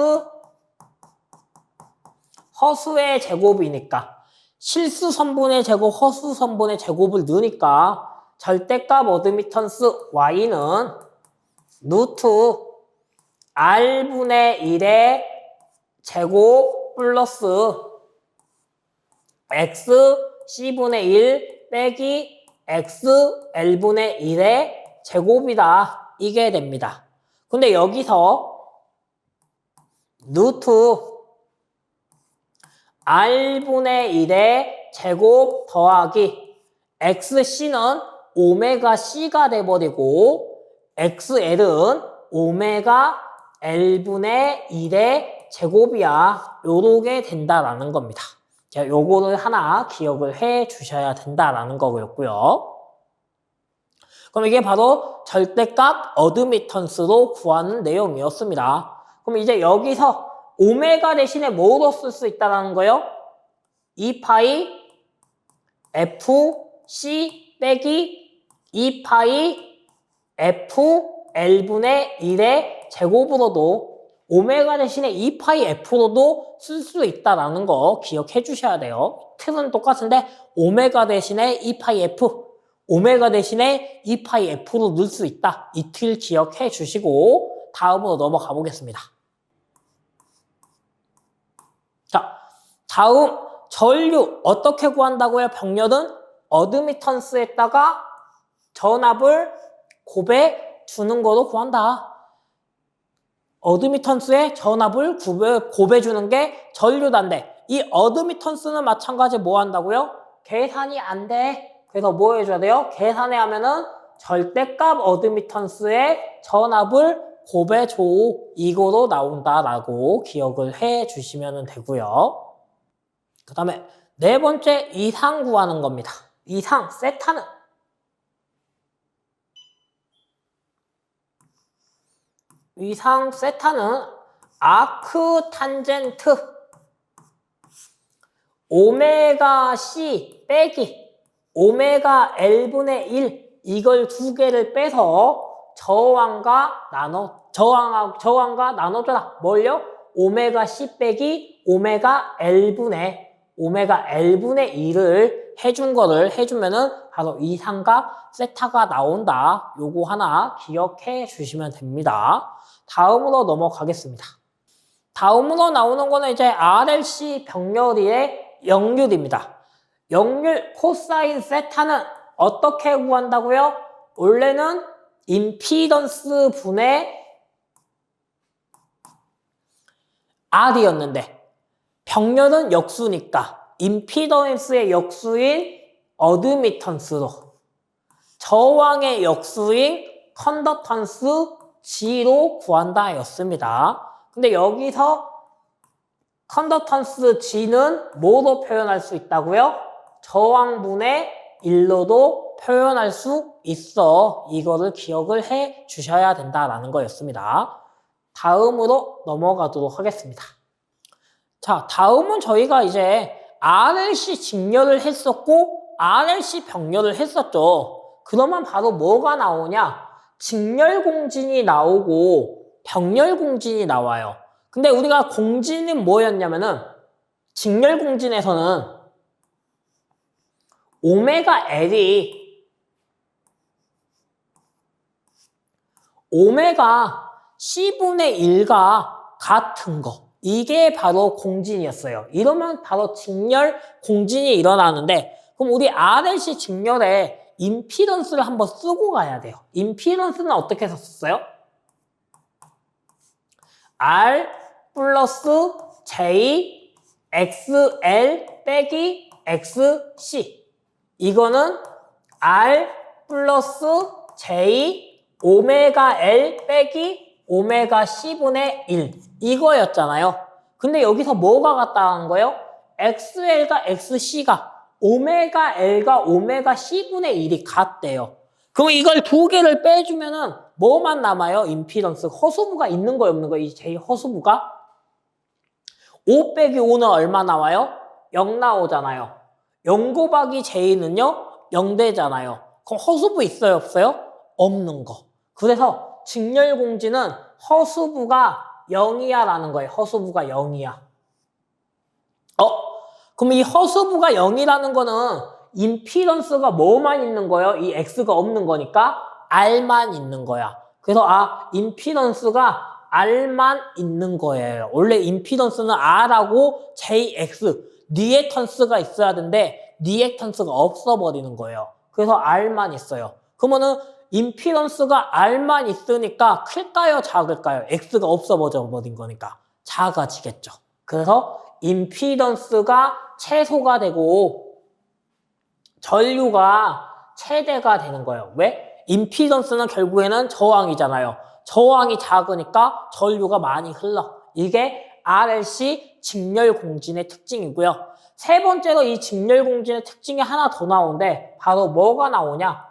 허수의 제곱이니까 실수 선분의 제곱, 허수 선분의 제곱을 넣으니까 절대값 어드미턴스 Y는 루트 R분의 1의 제곱 플러스 X C분의 1 빼기 X L분의 1의 제곱이다. 이게 됩니다. 근데 여기서 루트 R분의 1의 제곱 더하기 XC는 오메가 C가 돼버리고 XL은 오메가 L분의 1의 제곱이야. 요렇게 된다라는 겁니다. 자, 요거를 하나 기억을 해 주셔야 된다라는 거고요. 그럼 이게 바로 절대값 어드미턴스로 구하는 내용이었습니다. 그럼 이제 여기서 오메가 대신에 뭐로 쓸 수 있다는 거예요? 2파이 FC 빼기 2파이 FL분의 1의 제곱으로도 오메가 대신에 2파이 F로도 쓸 수 있다는 거 기억해 주셔야 돼요. 틀은 똑같은데 오메가 대신에 2파이 F, 오메가 대신에 2파이 F로 넣을 수 있다. 이 틀 기억해 주시고 다음으로 넘어가 보겠습니다. 자, 다음 전류 어떻게 구한다고요? 병렬은 어드미턴스에다가 전압을 곱해 주는 거로 구한다. 어드미턴스에 전압을 곱해 주는 게 전류단데 이 어드미턴스는 마찬가지 뭐 한다고요? 계산이 안 돼. 그래서 뭐 해줘야 돼요? 계산해 하면은 절대값 어드미턴스에 전압을 곱해줘. 이거로 나온다라고 기억을 해 주시면 되고요. 그 다음에 네 번째 이상 구하는 겁니다. 이상, 세타는 이상 세타는 아크 탄젠트 오메가 C 빼기 오메가 L분의 1 이걸 두 개를 빼서 저항과 나눠줘라. 뭘요? 오메가 C 빼기 오메가 L분의 1을 해준 거를 해주면은 바로 이상과 세타가 나온다. 요거 하나 기억해 주시면 됩니다. 다음으로 넘어가겠습니다. 다음으로 나오는 거는 이제 RLC 병렬의 역률입니다. 역률 코사인 세타는 어떻게 구한다고요? 원래는 임피던스 분의 R이었는데 병렬은 역수니까 임피던스의 역수인 어드미턴스로 저항의 역수인 컨덕턴스 G로 구한다 였습니다. 근데 여기서 컨덕턴스 G는 뭐로 표현할 수 있다고요? 저항분의 1로도 표현할 수 있어. 이거를 기억을 해 주셔야 된다라는 거였습니다. 다음으로 넘어가도록 하겠습니다. 자, 다음은 저희가 이제 RLC 직렬을 했었고 RLC 병렬을 했었죠. 그러면 바로 뭐가 나오냐? 직렬 공진이 나오고 병렬 공진이 나와요. 근데 우리가 공진은 뭐였냐면은 직렬 공진에서는 오메가 L이 오메가 C분의 1과 같은 거. 이게 바로 공진이었어요. 이러면 바로 직렬 공진이 일어나는데 그럼 우리 RLC 직렬에 임피던스를 한번 쓰고 가야 돼요. 임피던스는 어떻게 썼어요? R 플러스 J XL 빼기 XC 이거는 R 플러스 J 오메가 L 빼기 오메가 C분의 1 이거였잖아요. 근데 여기서 뭐가 같다는 거예요? XL과 XC가 오메가 L과 오메가 C분의 1이 같대요. 그럼 이걸 두 개를 빼주면은 뭐만 남아요? 임피던스 허수부가 있는 거예요, 없는 거예요? 이 J 허수부가 5 빼기 5는 얼마 나와요? 0 나오잖아요. 0 곱하기 J는요 0 되잖아요. 그럼 허수부 있어요, 없어요? 없는 거. 그래서 직렬공진은 허수부가 0이야 라는 거예요. 허수부가 0이야. 그럼 이 허수부가 0이라는 거는 임피던스가 뭐만 있는 거예요? 이 X가 없는 거니까 R만 있는 거야. 그래서 임피던스가 R만 있는 거예요. 원래 임피던스는 R하고 JX, 리액턴스가 있어야 되는데 리액턴스가 없어버리는 거예요. 그래서 R만 있어요. 그러면은 임피던스가 R만 있으니까 클까요? 작을까요? X가 없어버린 거니까 작아지겠죠. 그래서 임피던스가 최소가 되고 전류가 최대가 되는 거예요. 왜? 임피던스는 결국에는 저항이잖아요. 저항이 작으니까 전류가 많이 흘러. 이게 RLC 직렬공진의 특징이고요. 세 번째로 이 직렬공진의 특징이 하나 더 나오는데 바로 뭐가 나오냐?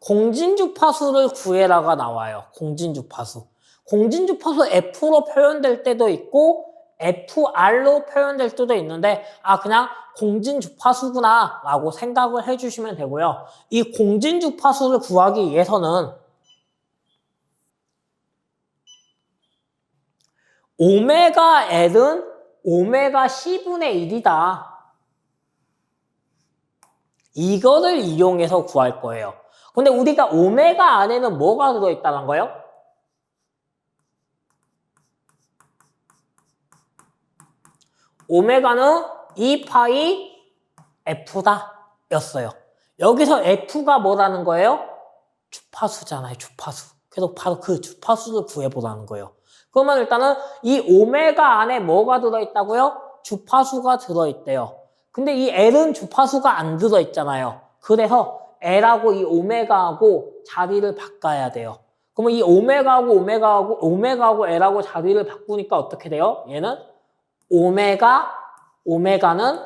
공진주파수를 구해라가 나와요. 공진주파수. 공진주파수 F로 표현될 때도 있고 FR로 표현될 때도 있는데 그냥 공진주파수구나 라고 생각을 해주시면 되고요. 이 공진주파수를 구하기 위해서는 오메가 L은 오메가 C분의 1이다. 이거를 이용해서 구할 거예요. 근데 우리가 오메가 안에는 뭐가 들어있다는 거예요? 오메가는 2파이 F다 였어요. 여기서 F가 뭐라는 거예요? 주파수잖아요. 주파수. 그래서 바로 그 주파수를 구해보라는 거예요. 그러면 일단은 이 오메가 안에 뭐가 들어있다고요? 주파수가 들어있대요. 근데 이 L은 주파수가 안 들어있잖아요. 그래서 L하고 이 오메가하고 자리를 바꿔야 돼요. 그러면 이 오메가하고 L하고 자리를 바꾸니까 어떻게 돼요? 얘는 오메가는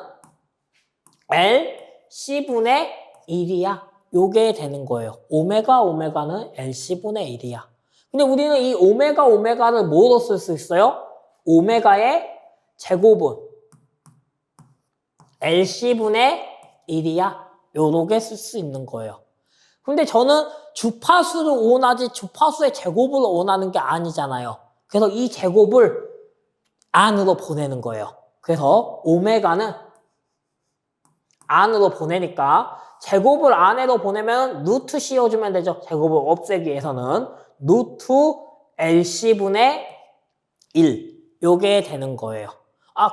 L C분의 1이야. 요게 되는 거예요. 오메가는 L C분의 1이야. 근데 우리는 이 오메가를 뭐로 쓸 수 있어요? 오메가의 제곱은 L C분의 1이야. 요렇게 쓸 수 있는 거예요. 근데 저는 주파수를 원하지 주파수의 제곱을 원하는 게 아니잖아요. 그래서 이 제곱을 안으로 보내는 거예요. 그래서 오메가는 안으로 보내니까 제곱을 안으로 보내면 루트 씌워주면 되죠. 제곱을 없애기 위해서는 루트 LC분의 1 요게 되는 거예요.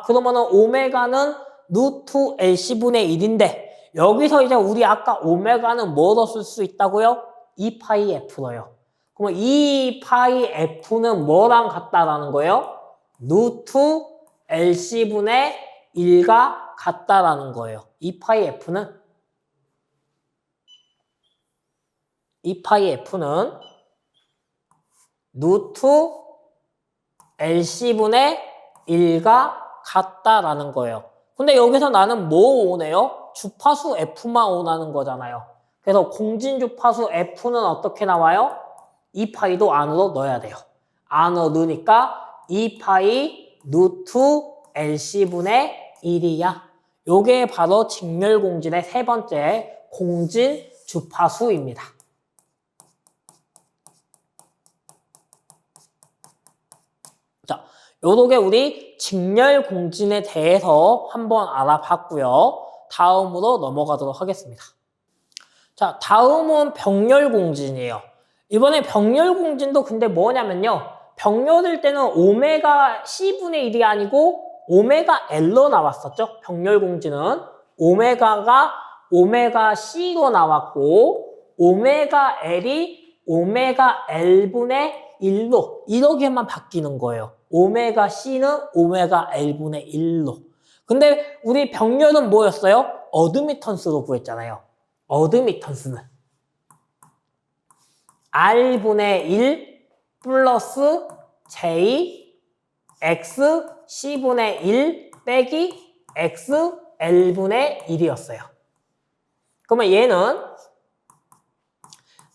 그러면은 오메가는 루트 LC분의 1인데 여기서 이제 우리 아까 오메가는 뭐로 쓸 수 있다고요? 2파이 F로요. 그러면 2파이 F는 뭐랑 같다라는 거예요? 루트 LC분의 1가 같다라는 거예요. 2파이 F는 루트 LC분의 1가 같다라는 거예요. 근데 여기서 나는 뭐 오네요? 주파수 F만 원하는 거잖아요. 그래서 공진주파수 F는 어떻게 나와요? 2파이도 안으로 넣어야 돼요. 안으로 넣으니까 2파이 루트 LC분의 1이야. 요게 바로 직렬공진의 세 번째 공진주파수입니다. 자, 요렇게 우리 직렬공진에 대해서 한번 알아봤고요. 다음으로 넘어가도록 하겠습니다. 자, 다음은 병렬공진이에요. 이번에 병렬공진도 근데 뭐냐면요. 병렬일 때는 오메가 C분의 1이 아니고 오메가 L로 나왔었죠. 병렬공진은 오메가가 오메가 C로 나왔고 오메가 L이 오메가 L분의 1로 이렇게만 바뀌는 거예요. 오메가 C는 오메가 L분의 1로. 근데 우리 병렬은 뭐였어요? 어드미턴스로 구했잖아요. 어드미턴스는 R분의 1 플러스 J X C분의 1 빼기 X L분의 1이었어요. 그러면 얘는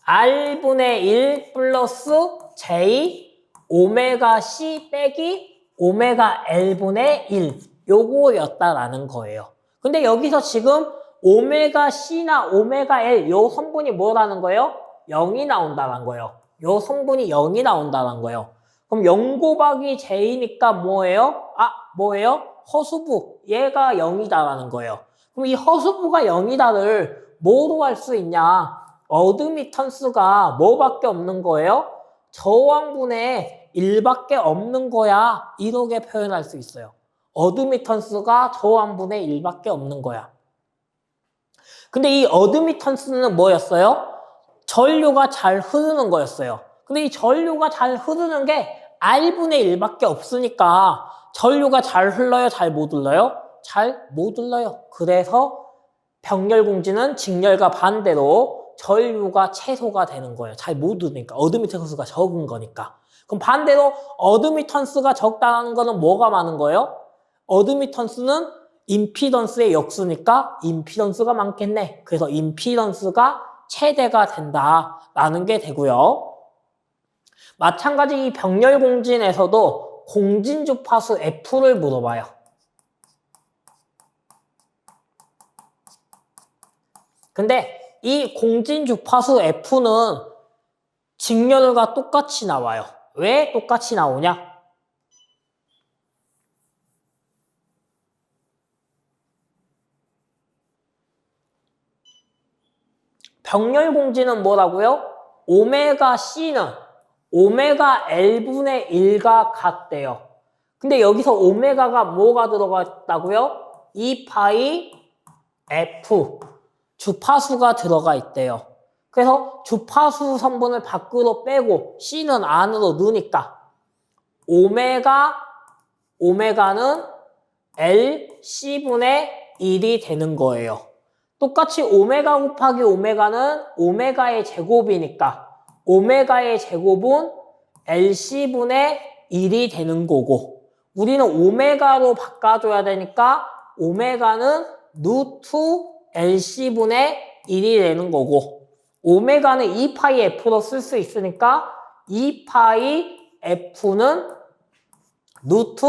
R분의 1 플러스 J 오메가 C 빼기 오메가 L분의 1 요거였다라는 거예요. 근데 여기서 지금 오메가 C나 오메가 L 요 성분이 뭐라는 거예요? 0이 나온다는 거예요. 요 성분이 0이 나온다는 거예요. 그럼 0 곱하기 J니까 뭐예요? 뭐예요? 허수부. 얘가 0이다라는 거예요. 그럼 이 허수부가 0이다를 뭐로 할 수 있냐? 어드미턴스가 뭐밖에 없는 거예요? 저항분의 1밖에 없는 거야. 이렇게 표현할 수 있어요. 어드미턴스가 저항분의 1밖에 없는 거야. 근데 이 어드미턴스는 뭐였어요? 전류가 잘 흐르는 거였어요. 근데 이 전류가 잘 흐르는 게 R분의 1밖에 없으니까 전류가 잘 흘러요? 잘 못 흘러요? 잘 못 흘러요. 그래서 병렬공진은 직렬과 반대로 전류가 최소가 되는 거예요. 잘 못 흐르니까. 어드미턴스가 적은 거니까. 그럼 반대로 어드미턴스가 적다는 거는 뭐가 많은 거예요? 어드미턴스는 임피던스의 역수니까 임피던스가 많겠네. 그래서 임피던스가 최대가 된다라는 게 되고요. 마찬가지 이 병렬공진에서도 공진주파수 F를 물어봐요. 근데 이 공진주파수 F는 직렬과 똑같이 나와요. 왜 똑같이 나오냐? 병렬공진은 뭐라고요? 오메가 C는 오메가 L분의 1과 같대요. 근데 여기서 오메가가 뭐가 들어갔다고요? 2파이 F 주파수가 들어가 있대요. 그래서 주파수 성분을 밖으로 빼고 C는 안으로 넣으니까 오메가는 L C분의 1이 되는 거예요. 똑같이 오메가 곱하기 오메가는 오메가의 제곱이니까 오메가의 제곱은 LC분의 1이 되는 거고 우리는 오메가로 바꿔줘야 되니까 오메가는 루트 LC분의 1이 되는 거고 오메가는 2파이 F로 쓸 수 있으니까 2파이 F는 루트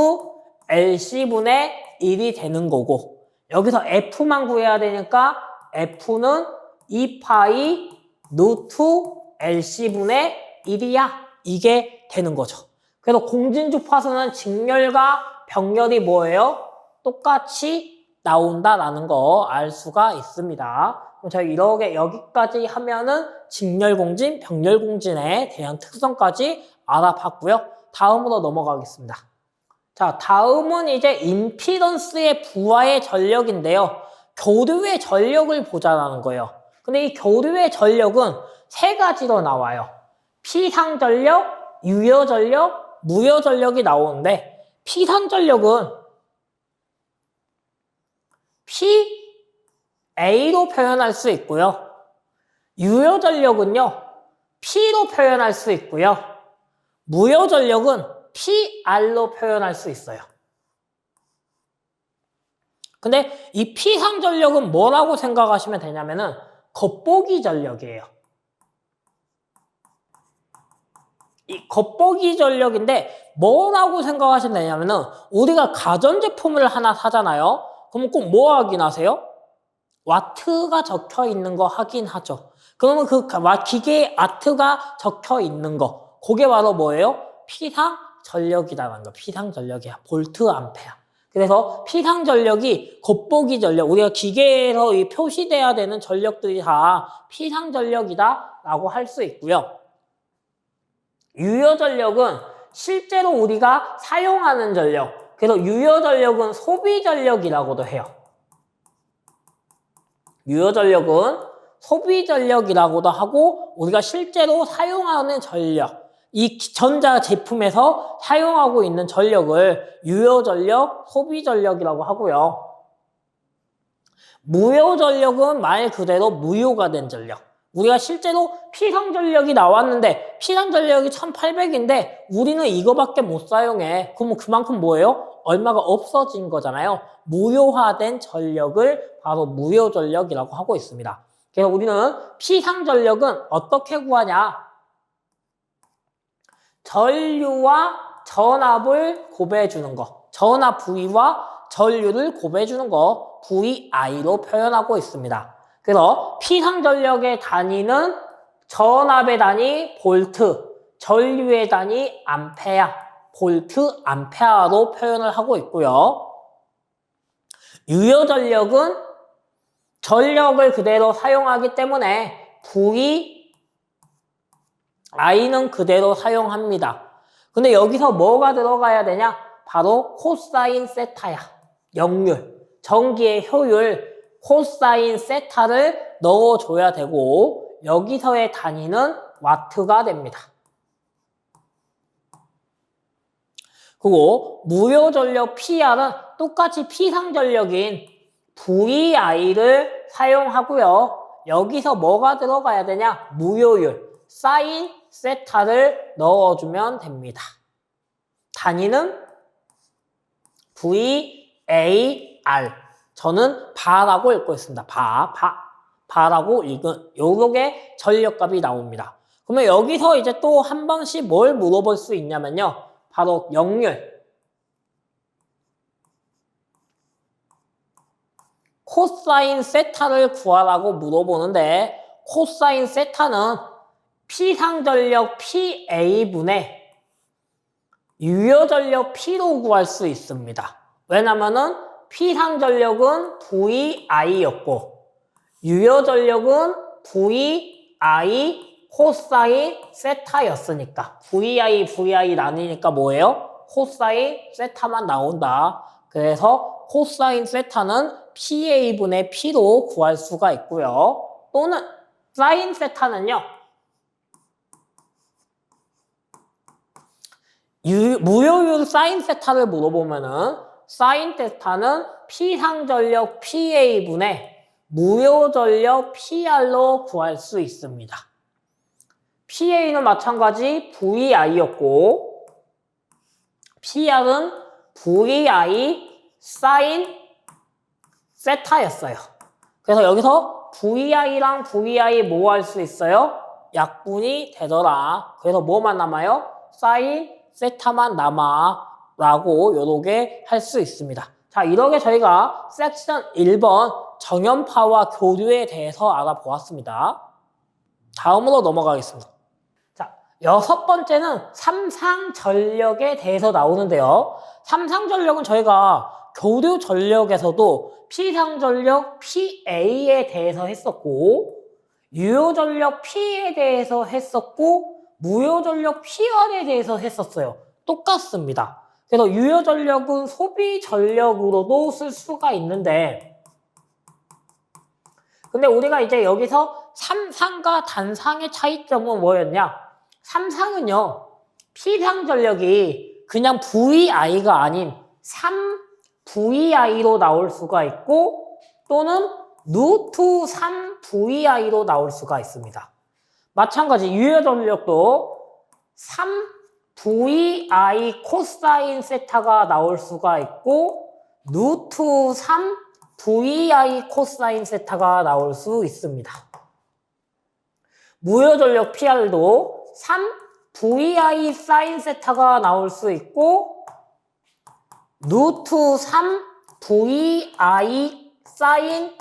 LC분의 1이 되는 거고 여기서 F만 구해야 되니까 F는 2파이 루트 LC분의 1이야. 이게 되는 거죠. 그래서 공진주파수는 직렬과 병렬이 뭐예요? 똑같이 나온다라는 거 알 수가 있습니다. 그럼 저희 이렇게 여기까지 하면은 직렬공진, 병렬공진에 대한 특성까지 알아봤고요. 다음으로 넘어가겠습니다. 자, 다음은 이제 임피던스의 부하의 전력인데요. 교류의 전력을 보자는 거예요. 근데 이 교류의 전력은 세 가지로 나와요. 피상전력, 유효전력, 무효전력이 나오는데 피상전력은 PA로 표현할 수 있고요. 유효전력은요. P로 표현할 수 있고요. 무효전력은 PR로 표현할 수 있어요. 근데 이 피상전력은 뭐라고 생각하시면 되냐면은 겉보기 전력이에요. 이 겉보기 전력인데 뭐라고 생각하시면 되냐면은 우리가 가전제품을 하나 사잖아요. 그러면 꼭 뭐 확인하세요? 와트가 적혀 있는 거 확인하죠. 그러면 그 기계에 와트가 적혀 있는 거 그게 바로 뭐예요? 피상전력이라는 거. 피상전력이야. 볼트 암페어. 그래서 피상전력이 겉보기 전력, 우리가 기계에서 표시돼야 되는 전력들이 다 피상전력이다 라고 할 수 있고요. 유효전력은 실제로 우리가 사용하는 전력, 그래서 유효전력은 소비전력이라고도 해요. 유효전력은 소비전력이라고도 하고 우리가 실제로 사용하는 전력, 이 전자제품에서 사용하고 있는 전력을 유효전력, 소비전력이라고 하고요. 무효전력은 말 그대로 무효가 된 전력. 우리가 실제로 피상전력이 나왔는데 피상전력이 1800인데 우리는 이거밖에 못 사용해. 그러면 그만큼 뭐예요? 얼마가 없어진 거잖아요. 무효화된 전력을 바로 무효전력이라고 하고 있습니다. 그래서 우리는 피상전력은 어떻게 구하냐? 전류와 전압을 곱해주는 거. 전압 V와 전류를 곱해주는 거 VI로 표현하고 있습니다. 그래서 피상전력의 단위는 전압의 단위 볼트, 전류의 단위 암페어, 볼트 암페어로 표현을 하고 있고요. 유효전력은 전력을 그대로 사용하기 때문에 VI는 그대로 사용합니다. 근데 여기서 뭐가 들어가야 되냐? 바로 코사인 세타야. 역률, 전기의 효율, 코사인 세타를 넣어줘야 되고 여기서의 단위는 와트가 됩니다. 그리고 무효전력 PR은 똑같이 피상전력인 VI를 사용하고요. 여기서 뭐가 들어가야 되냐? 무효율, 사인 세타를 넣어주면 됩니다. 단위는 VAR. 저는 바라고 읽고 있습니다. 바라고 읽은 요게 전력값이 나옵니다. 그러면 여기서 이제 또 한 번씩 뭘 물어볼 수 있냐면요. 바로 역률. 코사인 세타를 구하라고 물어보는데 코사인 세타는 피상전력 PA분의 유효전력 P로 구할 수 있습니다. 왜냐면은 피상전력은 VI였고 유효전력은 VI 코사인 세타였으니까 VI 나뉘니까 뭐예요? 코사인 세타만 나온다. 그래서 코사인 세타는 PA분의 P로 구할 수가 있고요. 또는 사인 세타는요. 무효율 사인 세타를 물어보면은 사인 세타는 피상전력 PA분의 무효전력 PR로 구할 수 있습니다. PA는 마찬가지 VI였고 PR은 VI 사인 세타였어요. 그래서 여기서 VI랑 VI 뭐 할 수 있어요? 약분이 되더라. 그래서 뭐만 남아요? 사인 세타만 남아 라고 요렇게 할 수 있습니다. 자, 이렇게 저희가 섹션 1번 정연파와 교류에 대해서 알아보았습니다. 다음으로 넘어가겠습니다. 자, 6번째는 삼상전력에 대해서 나오는데요. 삼상전력은 저희가 교류 전력에서도 피상전력 PA에 대해서 했었고 유효전력 P에 대해서 했었고 무효전력 PR에 대해서 했었어요. 똑같습니다. 그래서 유효전력은 소비전력으로도 쓸 수가 있는데 근데 우리가 이제 여기서 삼상과 단상의 차이점은 뭐였냐? 삼상은요. 피상전력이 그냥 VI가 아닌 3VI로 나올 수가 있고 또는 루트 3VI로 나올 수가 있습니다. 마찬가지 유효전력도 3VI 코사인 세타가 나올 수가 있고 루트 3VI 코사인 세타가 나올 수 있습니다. 무효전력 PR도 3VI 사인 세타가 나올 수 있고 루트 3VI 사인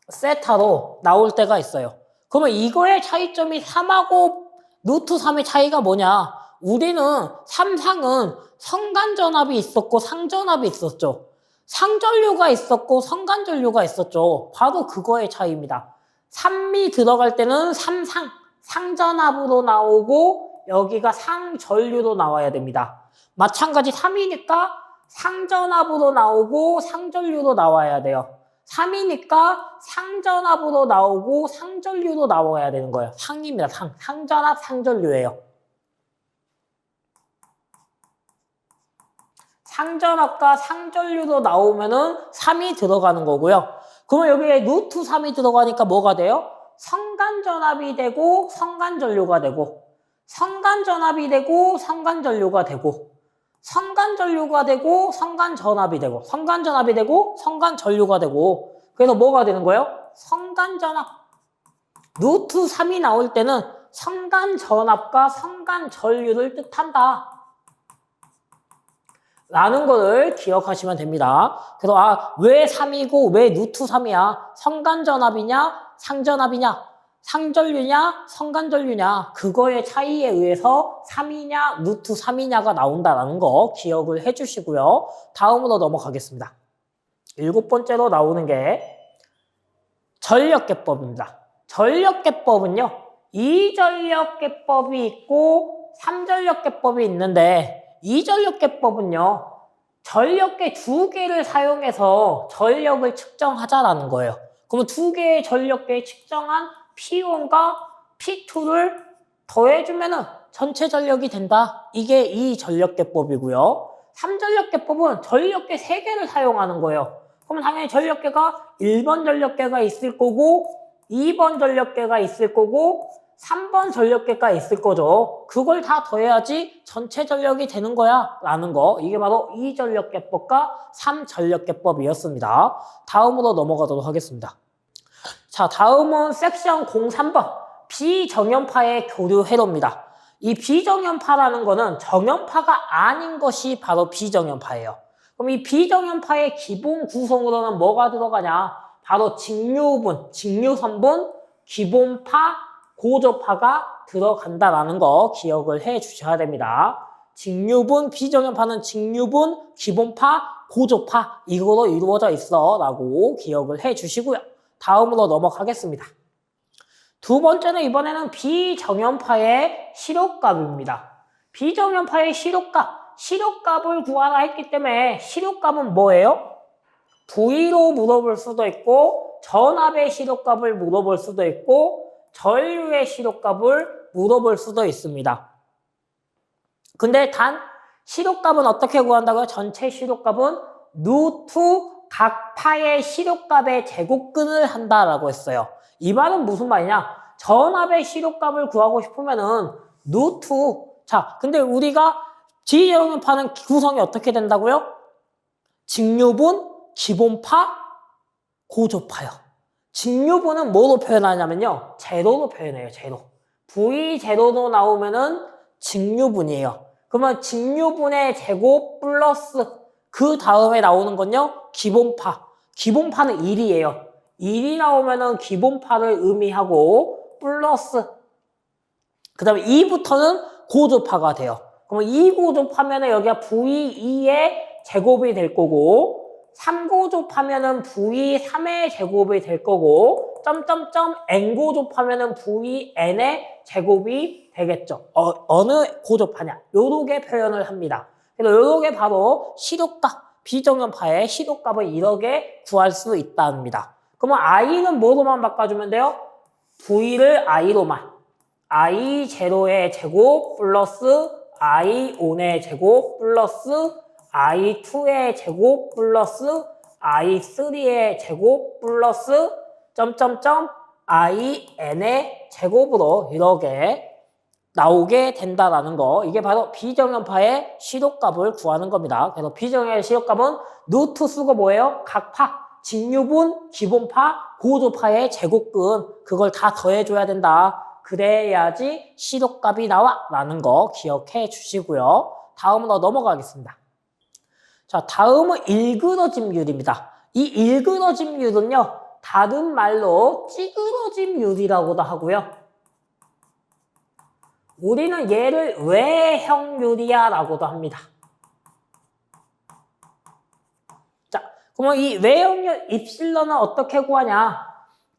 세타로 나올 때가 있어요. 그러면 이거의 차이점이 3하고 루트 3의 차이가 뭐냐? 우리는 삼상은 성간전압이 있었고 상전압이 있었죠. 상전류가 있었고 성간전류가 있었죠. 바로 그거의 차이입니다. 3이 들어갈 때는 삼상, 상전압으로 나오고 여기가 상전류로 나와야 됩니다. 마찬가지 3이니까 상전압으로 나오고 상전류로 나와야 돼요. 3이니까 상전압으로 나오고 상전류로 나와야 되는 거예요. 상입니다. 상전압, 상전류예요. 상전압과 상전류로 나오면은 3이 들어가는 거고요. 그러면 여기에 루트 3이 들어가니까 뭐가 돼요? 성간전압이 되고 성간전류가 되고 성간전압이 되고 성간전류가 되고 성간전류가 되고 성간전압이 되고 성간전압이 되고 성간전류가 되고 그래서 뭐가 되는 거예요? 성간전압 루트 3이 나올 때는 성간전압과 성간전류를 뜻한다 라는 거를 기억하시면 됩니다. 그래서 왜 3이고 왜 루트 3이야? 성간전압이냐? 상전압이냐? 상전류냐? 성간전류냐? 그거의 차이에 의해서 3이냐? 루트 3이냐가 나온다라는 거 기억을 해주시고요. 다음으로 넘어가겠습니다. 7번째로 나오는 게 전력계법입니다. 전력계법은요. 2전력계법이 있고 3전력계법이 있는데 2전력계법은요. 전력계 2개를 사용해서 전력을 측정하자라는 거예요. 그러면 2개의 전력계에 측정한 P1과 P2를 더해주면 전체 전력이 된다. 이게 2전력계법이고요. 3전력계법은 전력계 3개를 사용하는 거예요. 그럼 당연히 전력계가 1번 전력계가 있을 거고 2번 전력계가 있을 거고 3번 전력계가 있을 거죠. 그걸 다 더해야지 전체 전력이 되는 거야 라는 거. 이게 바로 2전력계법과 3전력계법이었습니다. 다음으로 넘어가도록 하겠습니다. 자, 다음은 섹션 03번 비정연파의 교류 회로입니다. 이 비정연파라는 거는 정연파가 아닌 것이 바로 비정연파예요. 그럼 이 비정연파의 기본 구성으로는 뭐가 들어가냐? 바로 직류분, 직류선분, 기본파, 고조파가 들어간다라는 거 기억을 해 주셔야 됩니다. 직류분, 비정연파는 직류분, 기본파, 고조파 이거로 이루어져 있어 라고 기억을 해 주시고요. 다음으로 넘어가겠습니다. 두 번째는 이번에는 비정연파의 시력값입니다. 비정연파의 시력값을 구하라 했기 때문에 시력값은 뭐예요? V로 물어볼 수도 있고 전압의 시력값을 물어볼 수도 있고 전류의 시력값을 물어볼 수도 있습니다. 근데 단 시력값은 어떻게 구한다고요? 전체 시력값은 루트 각 파의 시력값의 제곱근을 한다라고 했어요. 이 말은 무슨 말이냐? 전압의 시력값을 구하고 싶으면은 루트. 자, 근데 우리가 비정연파는 구성이 어떻게 된다고요? 직류분, 기본파, 고조파요. 직류분은 뭐로 표현하냐면요. 제로로 표현해요. 제로. V0로 나오면은 직류분이에요. 그러면 직류분의 제곱 플러스 그 다음에 나오는 건요. 기본파. 기본파는 1이에요. 1이 나오면은 기본파를 의미하고 플러스 그 다음에 2부터는 고조파가 돼요. 그러면 2고조파면은 여기가 V2의 제곱이 될 거고 3고조파면은 V3의 제곱이 될 거고 점점점 n고조파면은 VN의 제곱이 되겠죠. 어느 고조파냐? 요렇게 표현을 합니다. 그래서 요렇게 바로 시력값, 비정연파의 시력값을 이렇게 구할 수 있답니다. 그러면 i는 뭐로만 바꿔주면 돼요? v를 i로만. i0의 제곱 플러스 i1의 제곱 플러스 i2의 제곱 플러스 i3의 제곱 플러스 점점점 in의 제곱으로 이렇게 나오게 된다라는 거. 이게 바로 비정연파의 시력값을 구하는 겁니다. 그래서 비정연파의 시력값은 루트 쓰고 뭐예요? 각 파, 직류분, 기본파, 고조파의 제곱근 그걸 다 더해줘야 된다. 그래야지 시력값이 나와 라는 거 기억해 주시고요. 다음으로 넘어가겠습니다. 자, 다음은 일그러짐률입니다. 이 일그러짐률은요, 다른 말로 찌그러짐률이라고도 하고요. 우리는 얘를 외형률이야 라고도 합니다. 자, 그러면 이 외형률 입실론은 어떻게 구하냐?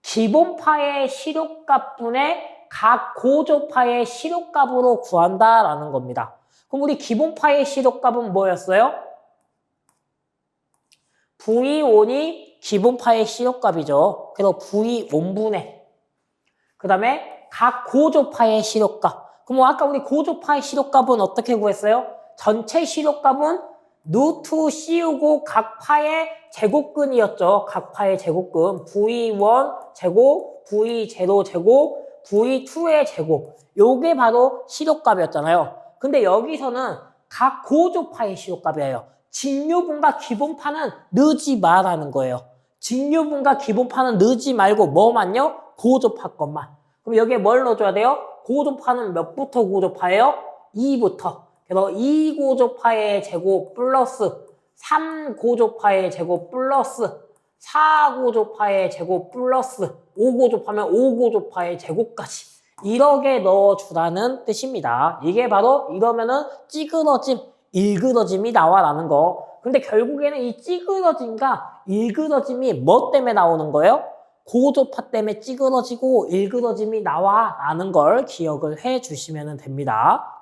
기본파의 시력값분의 각 고조파의 시력값으로 구한다라는 겁니다. 그럼 우리 기본파의 시력값은 뭐였어요? V1이 기본파의 시력값이죠. 그래서 V1분의 그 다음에 각 고조파의 시력값. 그럼 아까 우리 고조파의 시력값은 어떻게 구했어요? 전체 시력값은 루트 씌우고 각 파의 제곱근이었죠. 각 파의 제곱근. V1 제곱, V0 제곱, V2의 제곱. 요게 바로 시력값이었잖아요. 근데 여기서는 각 고조파의 시력값이에요. 직류분과 기본파는 넣지 말라는 거예요. 직류분과 기본파는 넣지 말고 뭐만요? 고조파 것만. 그럼 여기에 뭘 넣어줘야 돼요? 고조파는 몇부터 고조파예요? 2부터. 그래서 2고조파의 제곱 플러스 3고조파의 제곱 플러스 4고조파의 제곱 플러스 5고조파면 5고조파의 제곱까지 이렇게 넣어주라는 뜻입니다. 이게 바로 이러면은 찌그러짐, 일그러짐이 나와라는 거. 근데 결국에는 이 찌그러짐과 일그러짐이 뭐 때문에 나오는 거예요? 고조파 때문에 찌그러지고 일그러짐이 나와라는 걸 기억을 해 주시면 됩니다.